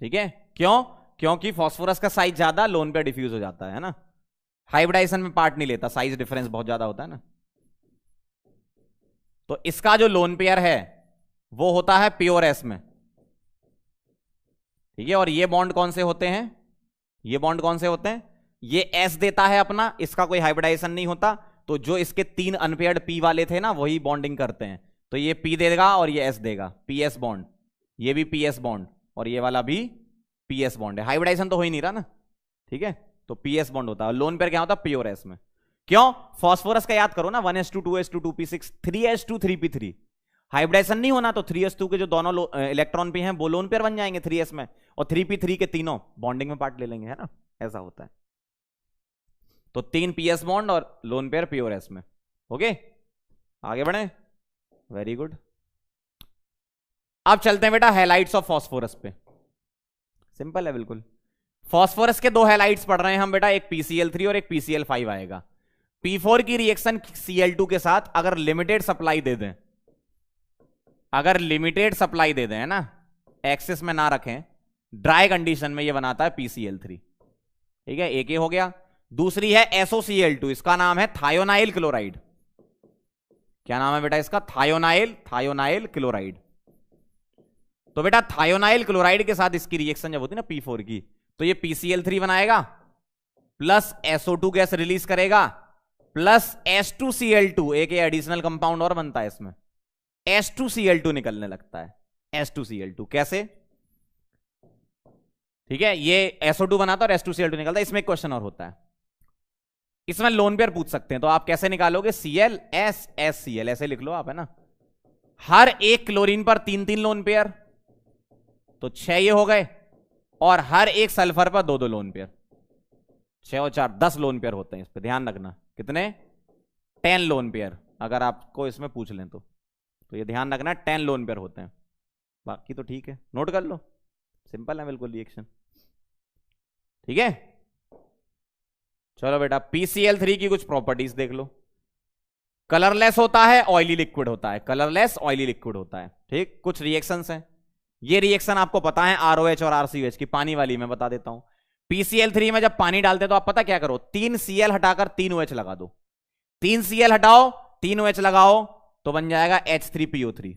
ठीक है, क्यों? क्योंकि फास्फोरस का साइज ज्यादा, लोन पेयर डिफ्यूज हो जाता है ना, हाइब्रिडाइजेशन में पार्ट नहीं लेता, साइज डिफरेंस बहुत ज्यादा होता है ना। तो इसका जो लोन पेयर है वो होता है प्योर एस में, ठीक है। और ये बॉन्ड कौन से होते हैं? ये बॉन्ड कौन से होते हैं? ये एस देता है अपना, इसका कोई हाइब्रिडाइजेशन नहीं होता, तो जो इसके 3 अनपेयर्ड पी वाले थे ना वही बॉन्डिंग करते हैं, तो ये पी देगा और ये एस देगा, पीएस बॉन्ड, ये भी पीएस बॉन्ड और ये वाला भी पीएस बॉन्ड है, हाइब्रिडाइजेशन तो हो ही नहीं रहा ना, ठीक है। तो पीएस बॉन्ड होता है, लोन पेयर क्या होता है? प्योर एस में। क्यों? फास्फोरस का याद करो ना, 1s2 2s2 2p6 3s2 3p3, hybridisation नहीं होना तो 3s2 के जो दोनों इलेक्ट्रॉन पे हैं वो लोन पेयर बन जाएंगे 3s में, और 3p3 के तीनों बॉन्डिंग में पार्ट ले लेंगे, है ना, ऐसा होता है। तो 3 पीएस बॉन्ड और लोन पेयर प्योर एस में। ओके, आगे बढ़े, वेरी गुड। अब चलते हैं बेटा हैलाइड्स ऑफ फास्फोरस पे, सिंपल है बिल्कुल। फास्फोरस के 2 हैलाइड्स पढ़ रहे हैं हम बेटा, एक PCl3 और एक PCl5 आएगा। P4 की रिएक्शन Cl2 के साथ अगर लिमिटेड सप्लाई दे दें, अगर लिमिटेड सप्लाई दे दें, है ना, एक्सेस में ना रखें, ड्राई कंडीशन में ये बनाता है PCl3, ठीक है, एक ही हो गया। दूसरी है SOCl2, इसका नाम है थायोनाइल क्लोराइड। क्या नाम है बेटा इसका? Thionyl chloride. तो बेटा थायोनाइल क्लोराइड के साथ इसकी रिएक्शन जब होती है ना P4 की, तो ये PCl3 बनाएगा प्लस SO2 गैस रिलीज करेगा प्लस H2Cl2, एक एडिशनल कंपाउंड और बनता है इसमें, H2Cl2 निकलने लगता है, H2Cl2 कैसे? ठीक है, ये SO2 बनाता है और H2Cl2 निकलता है। इसमें एक क्वेश्चन और होता है, इसमें लोन पेयर पूछ सकते हैं, तो आप कैसे निकालोगे? ClSSCl ऐसे लिख लो आप, है ना, हर एक क्लोरीन पर 3-3 लोन पेयर, तो 6 ये हो गए, और हर एक सल्फर पर 2-2 लोन पेयर, 6 और 4 10 लोन पेयर होते हैं। इस पर ध्यान रखना, कितने? 10 लोन पेयर, अगर आपको इसमें पूछ लें तो ये ध्यान रखना 10 लोन पेयर होते हैं, बाकी तो ठीक है, नोट कर लो, सिंपल है बिल्कुल रिएक्शन, ठीक है। चलो बेटा PCl3 की कुछ प्रॉपर्टीज देख लो। कलरलेस होता है, ऑयली लिक्विड होता है, कलरलेस ऑयली लिक्विड होता है, ठीक। कुछ रिएक्शंस हैं, ये रिएक्शन आपको पता है ROH और RCOH की, पानी वाली मैं बता देता हूं। PCl3 में जब पानी डालते तो आप पता क्या करो, 3 Cl हटाकर 3 OH लगा दो, 3 Cl हटाओ 3 OH लगाओ तो बन जाएगा H3PO3,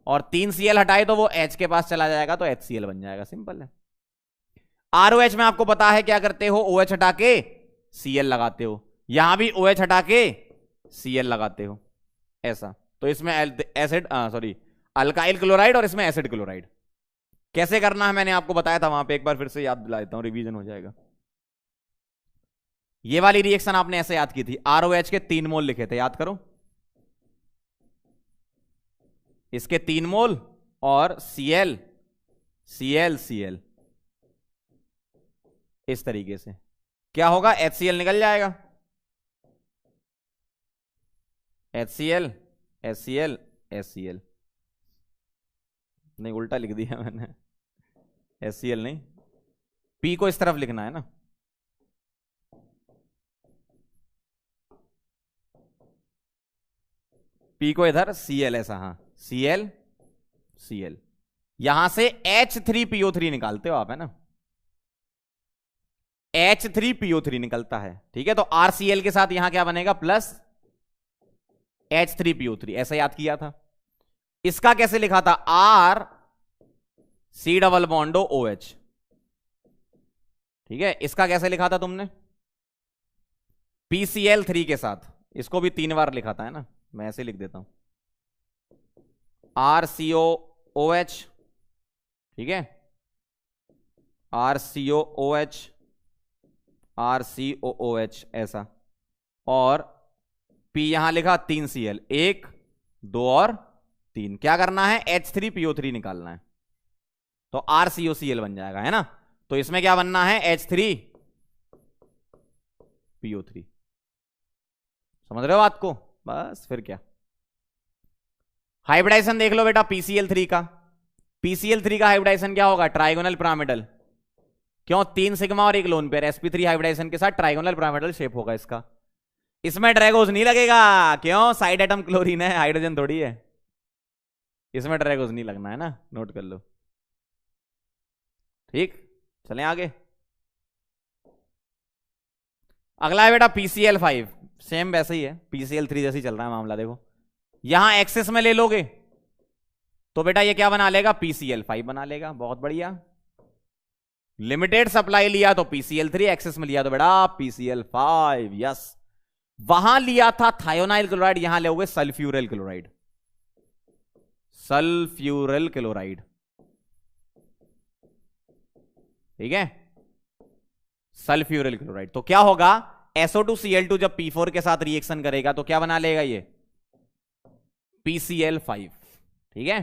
और 3 Cl हटाए तो वो H के पास चला जाएगा तो HCl बन जाएगा, सिंपल है। ROH में आपको पता है क्या करते हो, OH हटा के Cl लगाते हो, यहां भी OH हटा के Cl लगाते हो, ऐसा। तो इसमें एसिड अल्काइल क्लोराइड और इसमें एसिड क्लोराइड। कैसे करना है मैंने आपको बताया था वहां पे, एक बार फिर से याद दिला देता हूं, रिवीजन हो जाएगा। ये वाली रिएक्शन आपने ऐसे याद की थी, ROH के 3 मोल लिखे थे, याद करो, इसके 3 मोल और Cl इस तरीके से क्या होगा, HCl निकल जाएगा, HCl नहीं, उल्टा लिख दिया मैंने, HCl नहीं, P को इस तरफ लिखना है ना, P को इधर, Cl ऐसा, हाँ Cl यहां से H3PO3 निकालते हो आप, है ना, H3PO3 निकलता है, ठीक है। तो RCl के साथ यहां क्या बनेगा, प्लस H3PO3, ऐसा याद किया था। इसका कैसे लिखा था, RC डबल बॉन्ड OH, ठीक है। इसका कैसे लिखा था तुमने, PCl3 के साथ, इसको भी 3 बार लिखा था, है ना, मैं ऐसे लिख देता हूं, RCOOH, ठीक है, RCOOH ऐसा, और P यहां लिखा 3 Cl, 1 2 और 3, क्या करना है, H3PO3 निकालना है, तो RCOCl बन जाएगा, है ना। तो इसमें क्या बनना है, H3PO3, समझ रहे हो बात को, बस फिर क्या। हाइब्रिडाइजेशन देख लो बेटा PCl3 का, PCl3 का हाइब्रिडाइजेशन क्या होगा, ट्राइगोनल पिरामिडल, क्यों, 3 सिग्मा और 1 लोन पेयर, sp3 हाइब्रिडाइजेशन के साथ ट्राइगोनल पिरामिडल शेप होगा इसका। इसमें ड्रैगोज नहीं लगेगा, क्यों, साइड एटम क्लोरीन है, हाइड्रोजन थोड़ी है, इसमें ड्रैगोज नहीं लगना है ना, नोट कर लो। ठीक, चलें आगे। अगला है बेटा PCl5, सेम वैसे ही है, PCl3 जैसे ही चल रहा है मामला। देखो यहां एक्सेस में ले लोगे तो बेटा ये क्या बना लेगा, PCl5 बना लेगा। बहुत बढ़िया। लिमिटेड सप्लाई लिया तो PCl3, एक्सेस में लिया तो बेटा PCl5। यस, वहां लिया था थायोनाइल क्लोराइड, यहां लोगे सल्फ्यूरल क्लोराइड, सल्फ्यूरल क्लोराइड। ठीक है, सल्फ्यूरल क्लोराइड। तो क्या होगा, SO2Cl2 जब P4 के साथ रिएक्शन करेगा तो क्या बना लेगा ये, PCl5। ठीक है,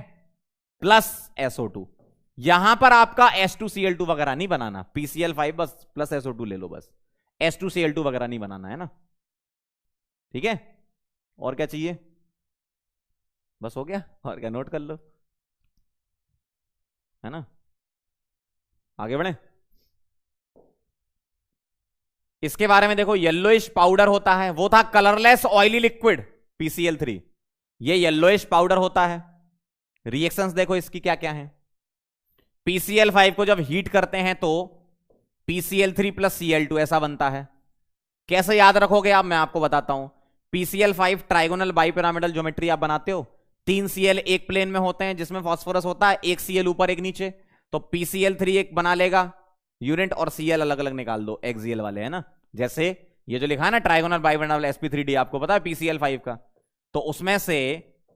प्लस SO2। यहां पर आपका H2Cl2 वगैरह नहीं बनाना, PCl5 बस प्लस SO2 ले लो बस, H2Cl2 वगैरह नहीं बनाना है ना। ठीक है, और क्या चाहिए, बस हो गया, और क्या नोट कर लो, है ना। आगे बढ़े, इसके बारे में देखो, येलोइश पाउडर होता है, वो था कलरलेस ऑयली लिक्विड PCl3, ये येलोइश पाउडर होता है। रिएक्शंस देखो इसकी क्या क्या है। PCl5 को जब हीट करते हैं तो PCl3 प्लस Cl2 ऐसा बनता है। कैसे याद रखोगे आप, मैं आपको बताता हूं। PCl5 ट्राइगोनल बाइपिरामिडल ज्योमेट्री आप बनाते हो, 3 Cl एक प्लेन में होते हैं जिसमें फास्फोरस होता है, एक Cl ऊपर एक नीचे, तो PCl3 एक बना लेगा यूनिट, और Cl अलग अलग निकाल दो एक्सियल वाले, है ना। जैसे ये जो लिखा है ना ट्राइगोनल बाइपिरामिडल sp3d, आपको पता है PCl5 का, तो उसमें से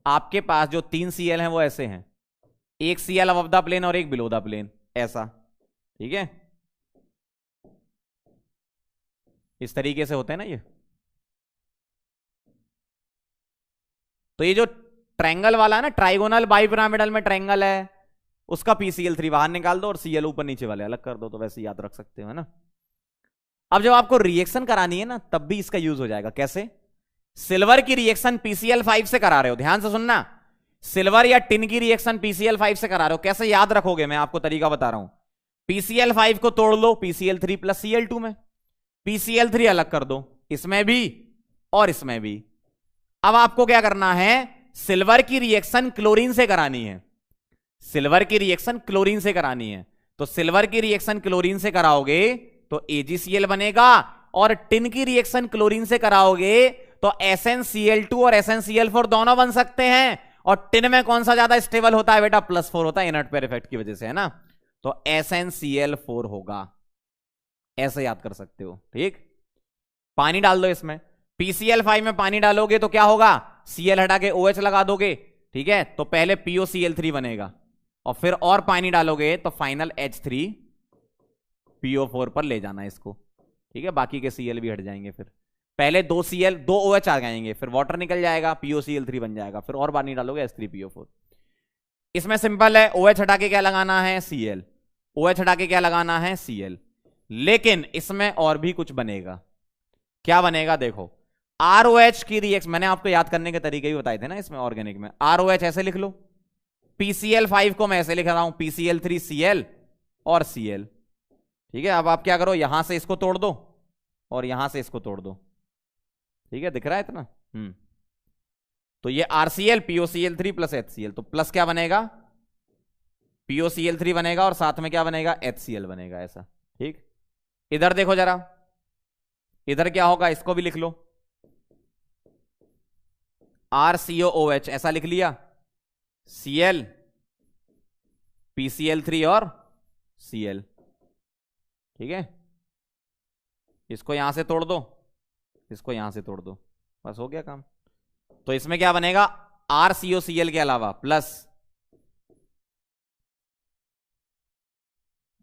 आपके पास जो 3 Cl हैं वो ऐसे हैं, एक Cl अबव द प्लेन और एक बिलो द प्लेन, ऐसा। ठीक है, इस तरीके से होते हैं ना ये। तो ये जो ट्रायंगल वाला है ना, ट्राइगोनल बाइपिरामिडल में ट्रायंगल है, उसका PCl3 बाहर निकाल दो और Cl ऊपर नीचे वाले अलग कर दो, तो वैसे याद रख सकते हो, है ना। अब जब आपको रिएक्शन करानी है ना तब भी इसका यूज हो जाएगा। कैसे, सिल्वर की रिएक्शन PCl5 से करा रहे हो, ध्यान से सुनना, सिल्वर या टिन की रिएक्शन PCl5 से करा रहे हो, कैसे याद रखोगे, मैं आपको तरीका बता रहा हूं। PCl5 को तोड़ लो PCl3 प्लस Cl2 में, PCl3 अलग कर दो, इसमें भी और इसमें भी। अब आपको क्या करना है, सिल्वर की रिएक्शन क्लोरीन से करानी है, सिल्वर की रिएक्शन क्लोरीन से करानी है, तो सिल्वर की रिएक्शन क्लोरीन से कराओगे तो AgCl बनेगा, और टिन की रिएक्शन क्लोरीन से कराओगे तो SnCl2 और SnCl4 दोनों बन सकते हैं। और टिन में कौन सा ज्यादा स्टेबल होता है बेटा, +4 होता है, इनर्ट पेयर इफेक्ट की वजह से, है ना। तो SnCl4 होगा, ऐसे याद कर सकते हो। ठीक, पानी डाल दो इसमें, PCl5 में पानी डालोगे तो क्या होगा, Cl हटा के OH लगा दोगे। ठीक है, तो पहले POCl3 बनेगा, और फिर और पानी डालोगे तो फाइनल H3PO4 पर ले जाना इसको। ठीक है, बाकी के Cl भी हट जाएंगे, फिर पहले 2 Cl 2 OH आ जाएंगे, फिर वाटर निकल जाएगा, POCl3 बन जाएगा, फिर और पानी डालोगे H3PO4। इसमें सिंपल है, OH हटा के क्या लगाना है, Cl, OH हटा के क्या लगाना है, Cl। लेकिन इसमें और भी कुछ बनेगा। क्या बनेगा, देखो, ROH की रिएक्शन मैंने आपको याद करने के तरीके भी बताए थे ना इसमें, ऑर्गेनिक में। ROH ऐसे लिख लो, PCl5 को मैं ऐसे लिख रहा हूं, PCl3Cl और Cl। ठीक है, अब आप क्या करो, यहां से इसको तोड़ दो और यहां से इसको तोड़ दो। ठीक है, दिख रहा है इतना। तो ये RCl POCl3 प्लस HCl, तो प्लस क्या बनेगा, POCl3 बनेगा, और साथ में क्या बनेगा, HCl बनेगा, ऐसा। ठीक, इधर देखो जरा, इधर क्या होगा, इसको भी लिख लो, RCOOH ऐसा लिख लिया, Cl PCl3 और Cl। ठीक है, इसको यहां से तोड़ दो, इसको यहां से तोड़ दो, बस हो गया काम। तो इसमें क्या बनेगा, RCOCl के अलावा प्लस,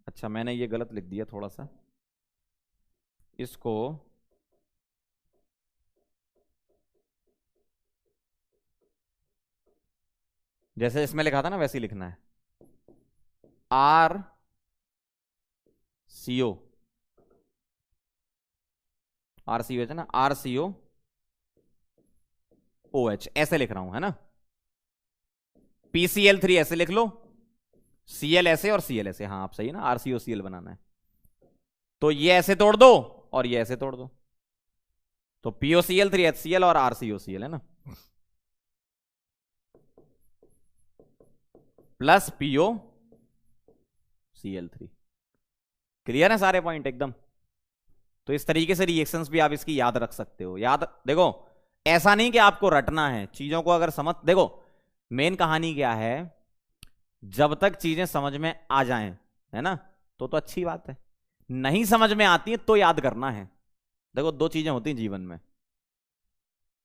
अच्छा मैंने ये गलत लिख दिया थोड़ा सा, इसको जैसे इसमें लिखा था ना वैसे ही लिखना है, RCO है ना, RCOOH ऐसे लिख रहा हूं, है ना। PCl3 ऐसे लिख लो, Cl ऐसे और Cl ऐसे, हाँ आप सही ना, RCOCl बनाना है। तो ये ऐसे तोड़ दो और ये ऐसे तोड़ दो, तो POCl3 HCl और RCOCl, है ना, प्लस POCl3। क्लियर है सारे पॉइंट एकदम? तो इस तरीके से रिएक्शंस भी आप इसकी याद रख सकते हो। याद देखो, ऐसा नहीं कि आपको रटना है चीजों को, अगर समझ देखो मेन कहानी क्या है, जब तक चीजें समझ में आ जाएं, है ना, तो अच्छी बात है। नहीं समझ में आती है तो याद करना है। देखो दो चीजें होती हैं जीवन में,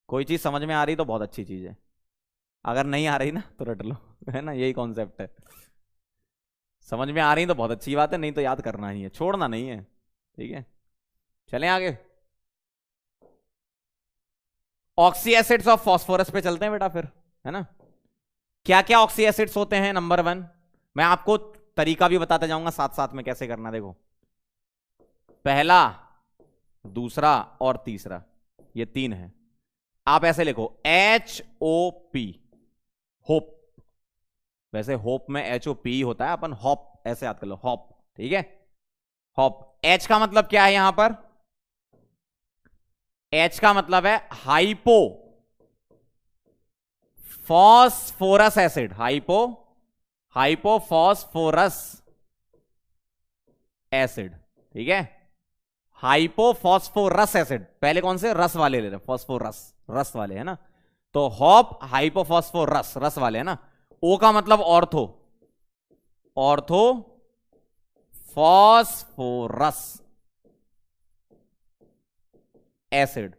कोई चीज समझ में आ रही तो बहुत अच्छी चीज है, अगर नहीं आ रही ना तो रट लो, है ना, यही कॉन्सेप्ट है। समझ में आ रही तो बहुत अच्छी बात है, नहीं तो याद करना ही है, छोड़ना नहीं है। ठीक है, चलें आगे। ऑक्सी एसिड्स ऑफ फास्फोरस पे चलते हैं बेटा फिर, है ना। क्या क्या ऑक्सी एसिड्स होते हैं? नंबर 1, मैं आपको तरीका भी बताते जाऊंगा साथ साथ में कैसे करना। देखो, पहला, दूसरा और तीसरा, ये 3 है। आप ऐसे लिखो HOP, होप। वैसे होप में HOP होता है, अपन हॉप ऐसे याद कर लो, हॉप। ठीक है, हॉप। H का मतलब क्या है यहां पर? H का मतलब है hypo phosphorous acid, hypophosphorous acid. ठीक है, हाइपोफॉस्फोरस एसिड, पहले कौन से रस वाले ले रहे, फॉस्फोरस रस वाले, है ना। तो हॉप हाइपोफॉस्फोरस, रस वाले, है ना। O का मतलब ऑर्थो फॉस्फोरस एसिड।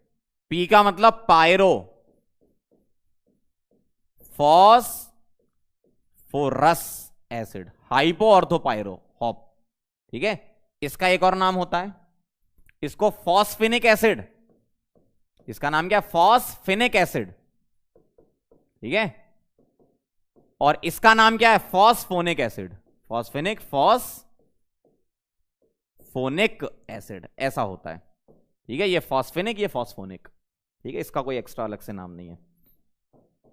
P का मतलब pyro phosphorus acid, hypo ortho pyro, हॉप। ठीक है, इसका एक और नाम होता है, इसको फॉस्फेनिक एसिड, इसका नाम क्या है? फॉस्फेनिक एसिड। ठीक है, और इसका नाम क्या है? फॉस्फोनिक एसिड, फॉस्फोनिक एसिड, ऐसा होता है। ठीक है, ये फॉस्फेनिक, ये फॉस्फोनिक। ठीक है, इसका कोई एक्स्ट्रा अलग से नाम नहीं है।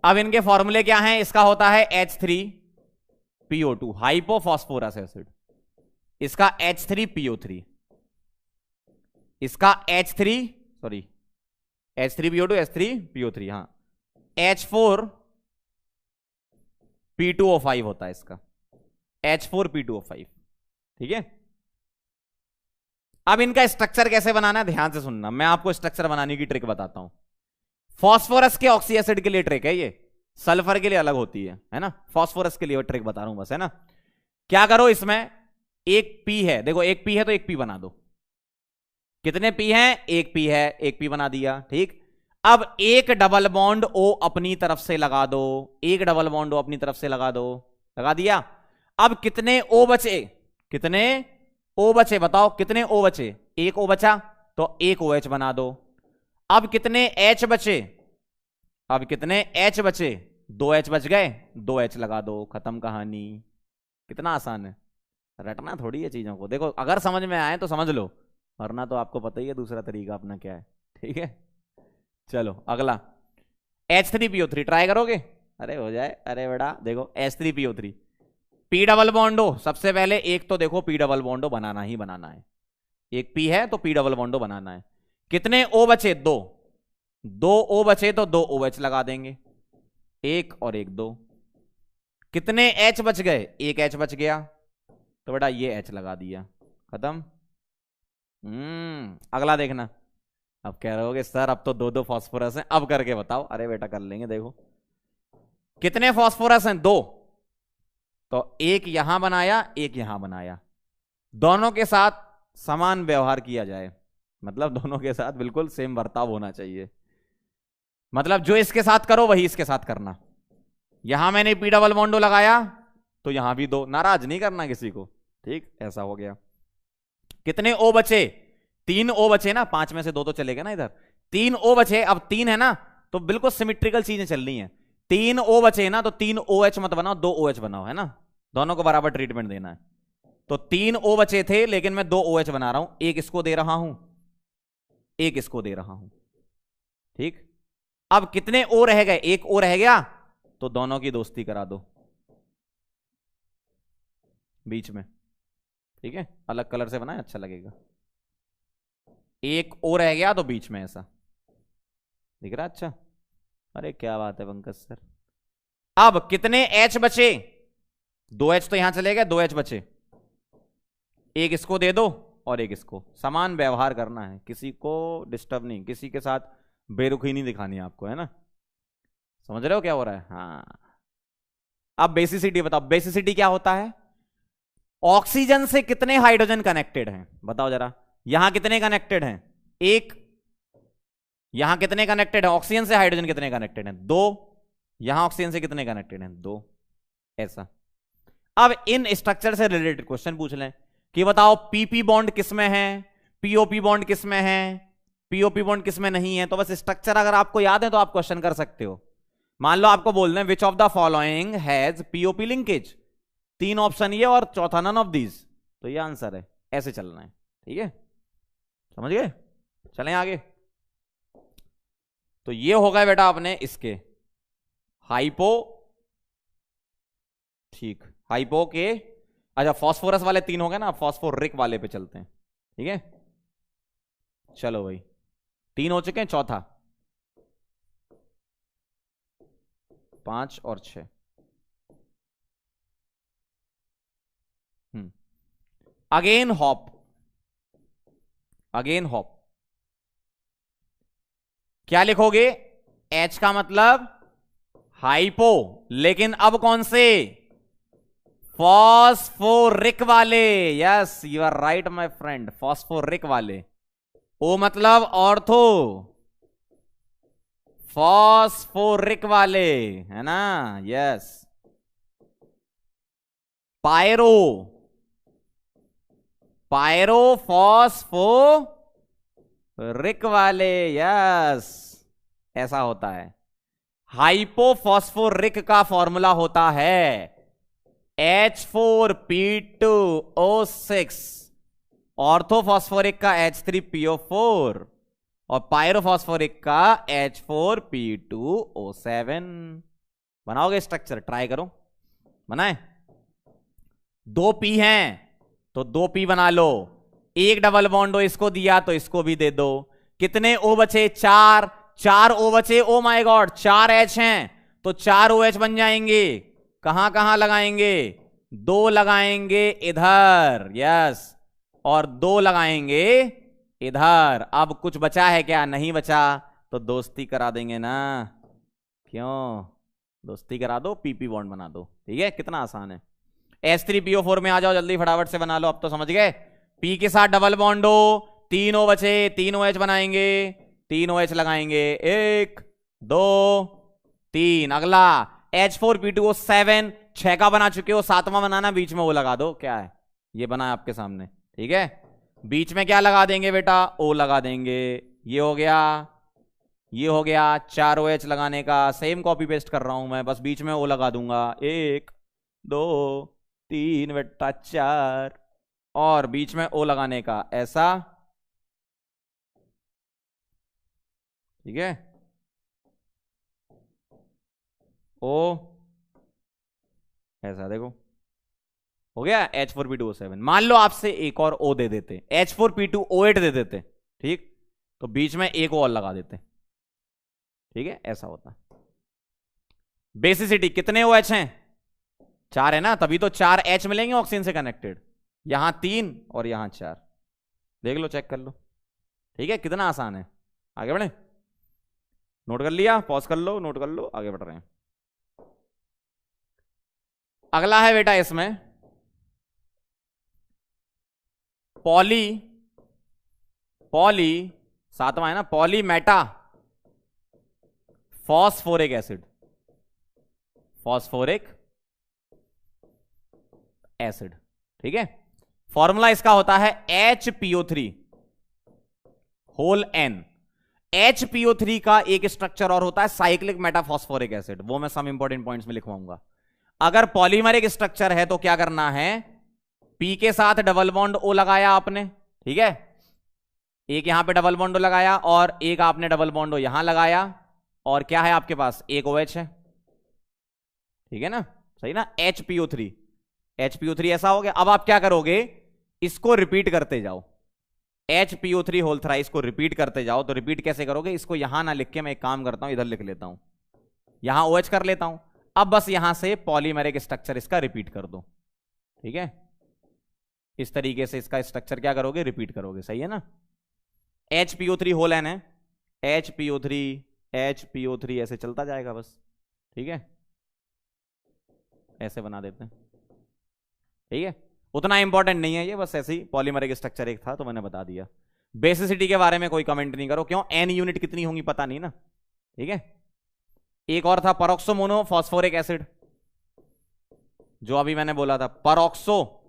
अब इनके फॉर्मूले क्या हैं? इसका होता है H3PO2, हाइपोफॉस्फोरस एसिड। इसका H3PO3, इसका H3PO2, H3PO3, हाँ, H4P2O5 होता है इसका, H4P2O5। ठीक है, अब इनका स्ट्रक्चर कैसे बनाना है ध्यान से सुनना, मैं आपको स्ट्रक्चर बनाने की ट्रिक बताता हूं। फास्फोरस के ऑक्सी एसिड के लिए ट्रिक है ये, सल्फर के लिए अलग होती है ना। फास्फोरस के लिए ट्रिक बता रहा हूं बस, है ना। क्या करो, इसमें एक P है, देखो एक P है तो एक P बना दो। कितने P हैं? एक P है, एक P बना दिया। ठीक, अब एक डबल बॉन्ड O अपनी तरफ से लगा दो, एक डबल बॉन्ड O अपनी तरफ से लगा दो, लगा दिया। अब कितने O बचे? कितने O बचे बताओ, कितने O बचे? एक O बचा तो एक OH बना दो। अब कितने H बचे? अब कितने H बचे? 2 H बच गए, 2 H लगा दो, खत्म कहानी। कितना आसान है, रटना थोड़ी है चीजों को। देखो अगर समझ में आए तो समझ लो, वरना तो आपको पता ही है दूसरा तरीका अपना क्या है। ठीक है, चलो अगला, H3PO3 ट्राई करोगे? अरे हो जाए, अरे बेटा देखो H3PO3, P डबल बॉन्डो, सबसे पहले एक तो देखो P डबल बॉन्डो बनाना ही बनाना है। एक P है तो P डबल बॉन्डो बनाना है। कितने O बचे? 2 O बचे तो 2 OH लगा देंगे, एक और एक 2। कितने H बच गए? एक H बच गया तो बेटा ये H लगा दिया, खत्म। अगला देखना। अब कह रहे होगे सर अब तो 2 फास्फोरस हैं, अब करके बताओ। अरे बेटा कर लेंगे। देखो कितने फास्फोरस हैं? 2, तो एक यहां बनाया, एक यहां बनाया। दोनों के साथ समान व्यवहार किया जाए, मतलब दोनों के साथ बिल्कुल सेम बर्ताव होना चाहिए। मतलब जो इसके साथ करो वही इसके साथ करना। यहां मैंने P डबल बॉन्डो लगाया तो यहां भी 2, नाराज नहीं करना किसी को। ठीक, ऐसा हो गया। कितने O बचे? 3 O बचे ना, 5 में से 2 तो चले गए ना इधर। 3 O बचे, अब 3 है ना, तो बिल्कुल सिमेट्रिकल चीजें चल रही हैं। 3 O बचे ना, तो 3 OH मत बनाओ, 2 OH बनाओ, है ना। दोनों को बराबर ट्रीटमेंट देना है। तो 3 O बचे थे लेकिन मैं 2 OH बना रहा हूं, एक इसको दे रहा हूं, एक इसको दे रहा हूं। ठीक, अब कितने O रह गए? एक O रह गया, तो दोनों की दोस्ती करा दो बीच में। ठीक है, अलग कलर से बनाए अच्छा लगेगा। एक O रह गया तो बीच में ऐसा दिख रहा, अच्छा। अरे क्या बात है पंकज सर। अब कितने H बचे? 2 H तो यहां चले गए, 2 H बचे। एक इसको दे दो और एक इसको, समान व्यवहार करना है, किसी को डिस्टर्ब नहीं, किसी के साथ बेरुखी नहीं दिखानी आपको, है ना। समझ रहे हो क्या हो रहा है? हाँ। अब बेसिसिटी बताओ, बेसिसिटी क्या होता है? ऑक्सीजन से कितने हाइड्रोजन कनेक्टेड हैं बताओ जरा। यहां कितने कनेक्टेड हैं? एक। यहां कितने कनेक्टेड हैं? ऑक्सीजन से हाइड्रोजन कितने कनेक्टेड हैं? दो। यहां ऑक्सीजन से कितने कनेक्टेड हैं? दो। ऐसा। अब इन स्ट्रक्चर से रिलेटेड क्वेश्चन पूछ लें कि बताओ पीपी बॉन्ड किसमें है, पीओपी बॉन्ड किसमें है, पीओपी बॉन्ड किसमें नहीं है। तो बस स्ट्रक्चर अगर आपको याद है तो आप क्वेश्चन कर सकते हो। मान लो आपको बोल दें which of the following has POP linkage, तीन ऑप्शन ये और चौथा नन ऑफ दीज, तो ये आंसर है। ऐसे चलना है, ठीक है, समझ गए? चलें आगे। तो ये हो गए बेटा अपने इसके हाइपो, ठीक, हाइपो के। अच्छा फॉस्फोरस वाले तीन हो गए ना, फॉस्फोरिक वाले पे चलते हैं, ठीक है। चलो भाई, तीन हो चुके हैं, चौथा 5 और 6। अगेन हॉप, अगेन हॉप क्या लिखोगे? H का मतलब हाइपो, लेकिन अब कौन से? फॉस्फोरिक वाले। Yes you are right my friend, phosphoric वाले। ओ मतलब ऑर्थो, फॉस्फोरिक वाले, है ना। यस। पायरो, पायरो फॉस्फोरिक वाले। यस ऐसा होता है। हाइपोफॉस्फोरिक का फॉर्मूला होता है H4P2O6, ऑर्थोफॉस्फोरिक का H3PO4 और पायरोफॉस्फोरिक का H4P2O7। बनाओगे स्ट्रक्चर? ट्राई करो, बनाए। 2 P हैं तो 2 P बना लो, एक डबल बॉन्ड हो इसको दिया तो इसको भी दे दो। कितने O बचे? 4। 4 O बचे। ओ माय गॉड, 4 H हैं तो 4 OH बन जाएंगे। कहां कहां लगाएंगे? 2 लगाएंगे इधर, यस, और 2 लगाएंगे इधर। अब कुछ बचा है क्या? नहीं बचा, तो दोस्ती करा देंगे ना। क्यों? दोस्ती करा दो, पीपी बॉन्ड बना दो, ठीक है। कितना आसान है। H3PO4 में आ जाओ जल्दी, फटाफट से बना लो। अब तो समझ गए, P के साथ डबल बॉन्ड हो, 3 O बचे, 3 OH बनाएंगे, 3 OH लगाएंगे, 1 2 3। अगला H4P2O7, 6 का बना चुके हो, 7वां बनाना, बीच में O लगा दो। क्या है? ये बना है आपके सामने, ठीक है। बीच में क्या लगा देंगे बेटा? O लगा देंगे। ये हो गया, ये हो गया। 4 OH लगाने का सेम कॉपी पेस्ट कर रहा हूं मैं, बस बीच में O लगा दूंगा। 1 2 3 बेटा 4, और बीच में O लगाने का ऐसा, ठीक है। O ऐसा, देखो हो गया H4P2O7। मान लो आपसे एक और O दे देते, H4P2O8 दे देते, ठीक, तो बीच में एक और लगा देते, ठीक है। ऐसा होता। बेसिसिटी कितने OH हैं? 4 है ना, तभी तो 4 H मिलेंगे ऑक्सीजन से कनेक्टेड। यहां 3 और यहां 4, देख लो, चेक कर लो, ठीक है। कितना आसान है। आगे बढ़े, नोट कर लिया? पॉज कर लो, नोट कर लो, आगे बढ़ रहे हैं। अगला है बेटा इसमें पॉली, पॉली 7वां है ना, poly Meta phosphoric acid, phosphoric acid, ठीक है। फॉर्मूला इसका होता है HPO3 होल N। HPO3 का एक स्ट्रक्चर और होता है साइक्लिक मेटाफॉस्फोरिक एसिड, वो मैं सम इंपॉर्टेंट पॉइंट्स में लिखवाऊंगा। अगर पॉलीमरिक स्ट्रक्चर है तो क्या करना है? P के साथ डबल बॉन्ड O लगाया आपने, ठीक है, एक यहां पे डबल बॉन्ड O लगाया और एक आपने डबल बॉन्ड O यहां लगाया, और क्या है आपके पास? एक OH है, ठीक है ना, सही ना। HPO3, HPO3 ऐसा हो गया। अब आप क्या करोगे? इसको रिपीट करते जाओ, HPO3 होल थ्राइस को रिपीट करते जाओ। तो रिपीट कैसे करोगे? इसको यहां ना लिख के मैं एक काम करता हूं, इधर लिख लेता हूं, यहां OH कर लेता हूं। अब बस यहां से पॉलीमेरिक स्ट्रक्चर इसका रिपीट कर दो, ठीक है। इस तरीके से इसका स्ट्रक्चर क्या करोगे, रिपीट करोगे, सही है ना। HPO3 होल एन है, HPO3 ऐसे चलता जाएगा बस, ठीक है, ऐसे बना देते हैं, ठीक है। उतना इंपॉर्टेंट नहीं है ये, बस ऐसे ही पॉलीमरिक स्ट्रक्चर एक था तो मैंने बता दिया। बेसिसिटी के बारे में कोई कमेंट नहीं करो, क्यों, एन यूनिट कितनी होंगी पता नहीं ना, ठीक है। एक और था परऑक्सो मोनो फॉस्फोरिक एसिड, जो अभी मैंने बोला था, परऑक्सो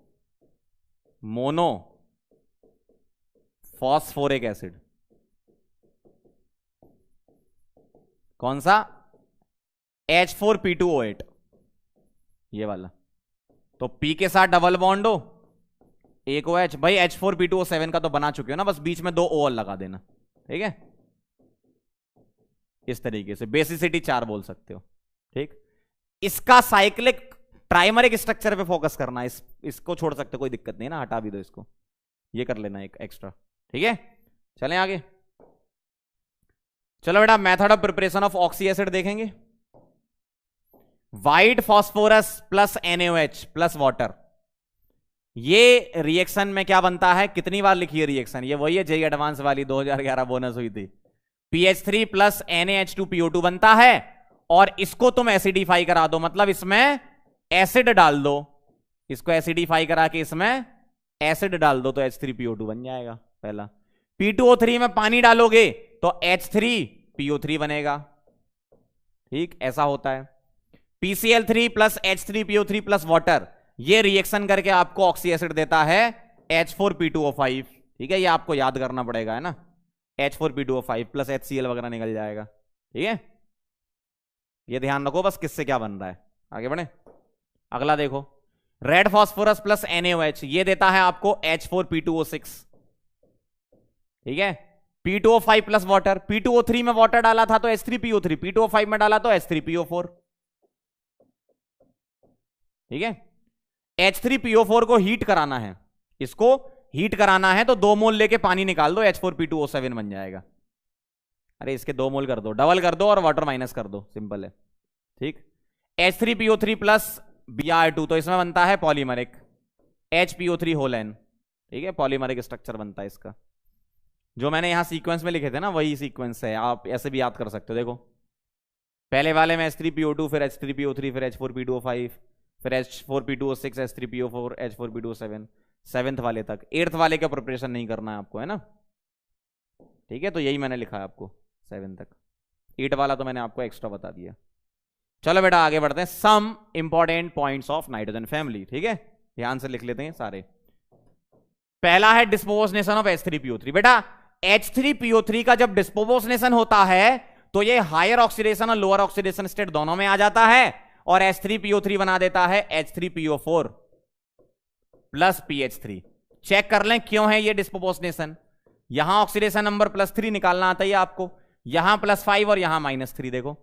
मोनो फॉस्फोरिक एसिड, कौन सा, H4P2O8, ये वाला। तो P के साथ डबल बॉन्ड हो, एक OH, भाई H4P2O7 का तो बना चुके हो ना, बस बीच में 2 O लगा देना, ठीक है। इस तरीके से बेसिसिटी 4 बोल सकते हो, ठीक। इसका साइक्लिक ट्राइमरिक स्ट्रक्चर पे फोकस करना, इसको छोड़ सकते हो, कोई दिक्कत नहीं ना, हटा भी दो इसको, ये कर लेना एक एक्स्ट्रा, ठीक है। चलें आगे, चलो बेटा method of preparation of oxy acid देखेंगे। White phosphorus plus NaOH plus water, ये रिएक्शन में क्या बनता है, कितनी बार लिखी है रिएक्शन, ये वही है जेई एडवांस वाली 2011 बोनस हुई थी। PH3 प्लस NaH2PO2 बनता है, और इसको तुम एसिडिफाई करा दो, मतलब इसमें एसिड डाल दो, इसको एसिडिफाई करा के इसमें एसिड डाल दो तो H3PO2 बन जाएगा पहला। P2O3 में पानी डालोगे तो H3PO3 बनेगा, ठीक, ऐसा होता है। PCl3 plus H3PO3 plus water, ये रिएक्शन करके आपको ऑक्सी एसिड देता है H4P2O5, ठीक है, ये आपको याद करना पड़ेगा, है ना, H4P2O5 प्लस HCl वगैरह निकल जाएगा, ठीक है। ये ध्यान रखो बस किससे क्या बन रहा है। आगे बढ़े, अगला देखो, रेड फॉस्फोरस प्लस NaOH, ये देता है आपको H4P2O6, ठीक है। P2O5 प्लस वाटर, P2O3 में वाटर डाला था तो H3PO3, P2O5 में डाला तो H3PO4, ठीक है। H3PO4 को हीट कराना है, इसको हीट कराना है तो 2 मोल लेके पानी निकाल दो, H4P2O7 बन जाएगा। अरे इसके 2 मोल कर दो, डबल कर दो और वाटर माइनस कर दो, सिंपल है, ठीक। H3PO3 प्लस Br2, तो इसमें बनता है पॉलीमरिक HPO3 होल एन, ठीक है, पॉलीमरिक स्ट्रक्चर बनता है इसका। जो मैंने यहां सीक्वेंस में लिखे थे ना, वही सीक्वेंस है, आप ऐसे भी याद कर सकते हो। देखो पहले वाले में H3PO2, फिर H3PO3, फिर H4P2O5, फिर H4P2O6, H3PO4, H4P2O7, 7th वाले तक। 8th वाले का प्रिपरेशन नहीं करना है आपको, है ना, ठीक है। तो यही मैंने लिखा है आपको 7 तक, 8 वाला तो मैंने आपको एक्स्ट्रा बता दिया। चलो बेटा आगे बढ़ते हैं, some important points of nitrogen family, ठीक है, ध्यान से लिख लेते हैं सारे। पहला है डिस्पोपोनेशन ऑफ H3PO3। बेटा H3PO3 का जब डिस्पोपोनेशन होता है तो ये हायर ऑक्सीडेशन और लोअर ऑक्सीडेशन स्टेट दोनों में आ जाता है, और H3PO3 बना देता है H3PO4 प्लस PH3। चेक कर लें क्यों है ये डिस्पोपोनेशन। यहां ऑक्सीडेशन नंबर +3 निकालना आता है आपको, यहां +5 और यहां -3। देखो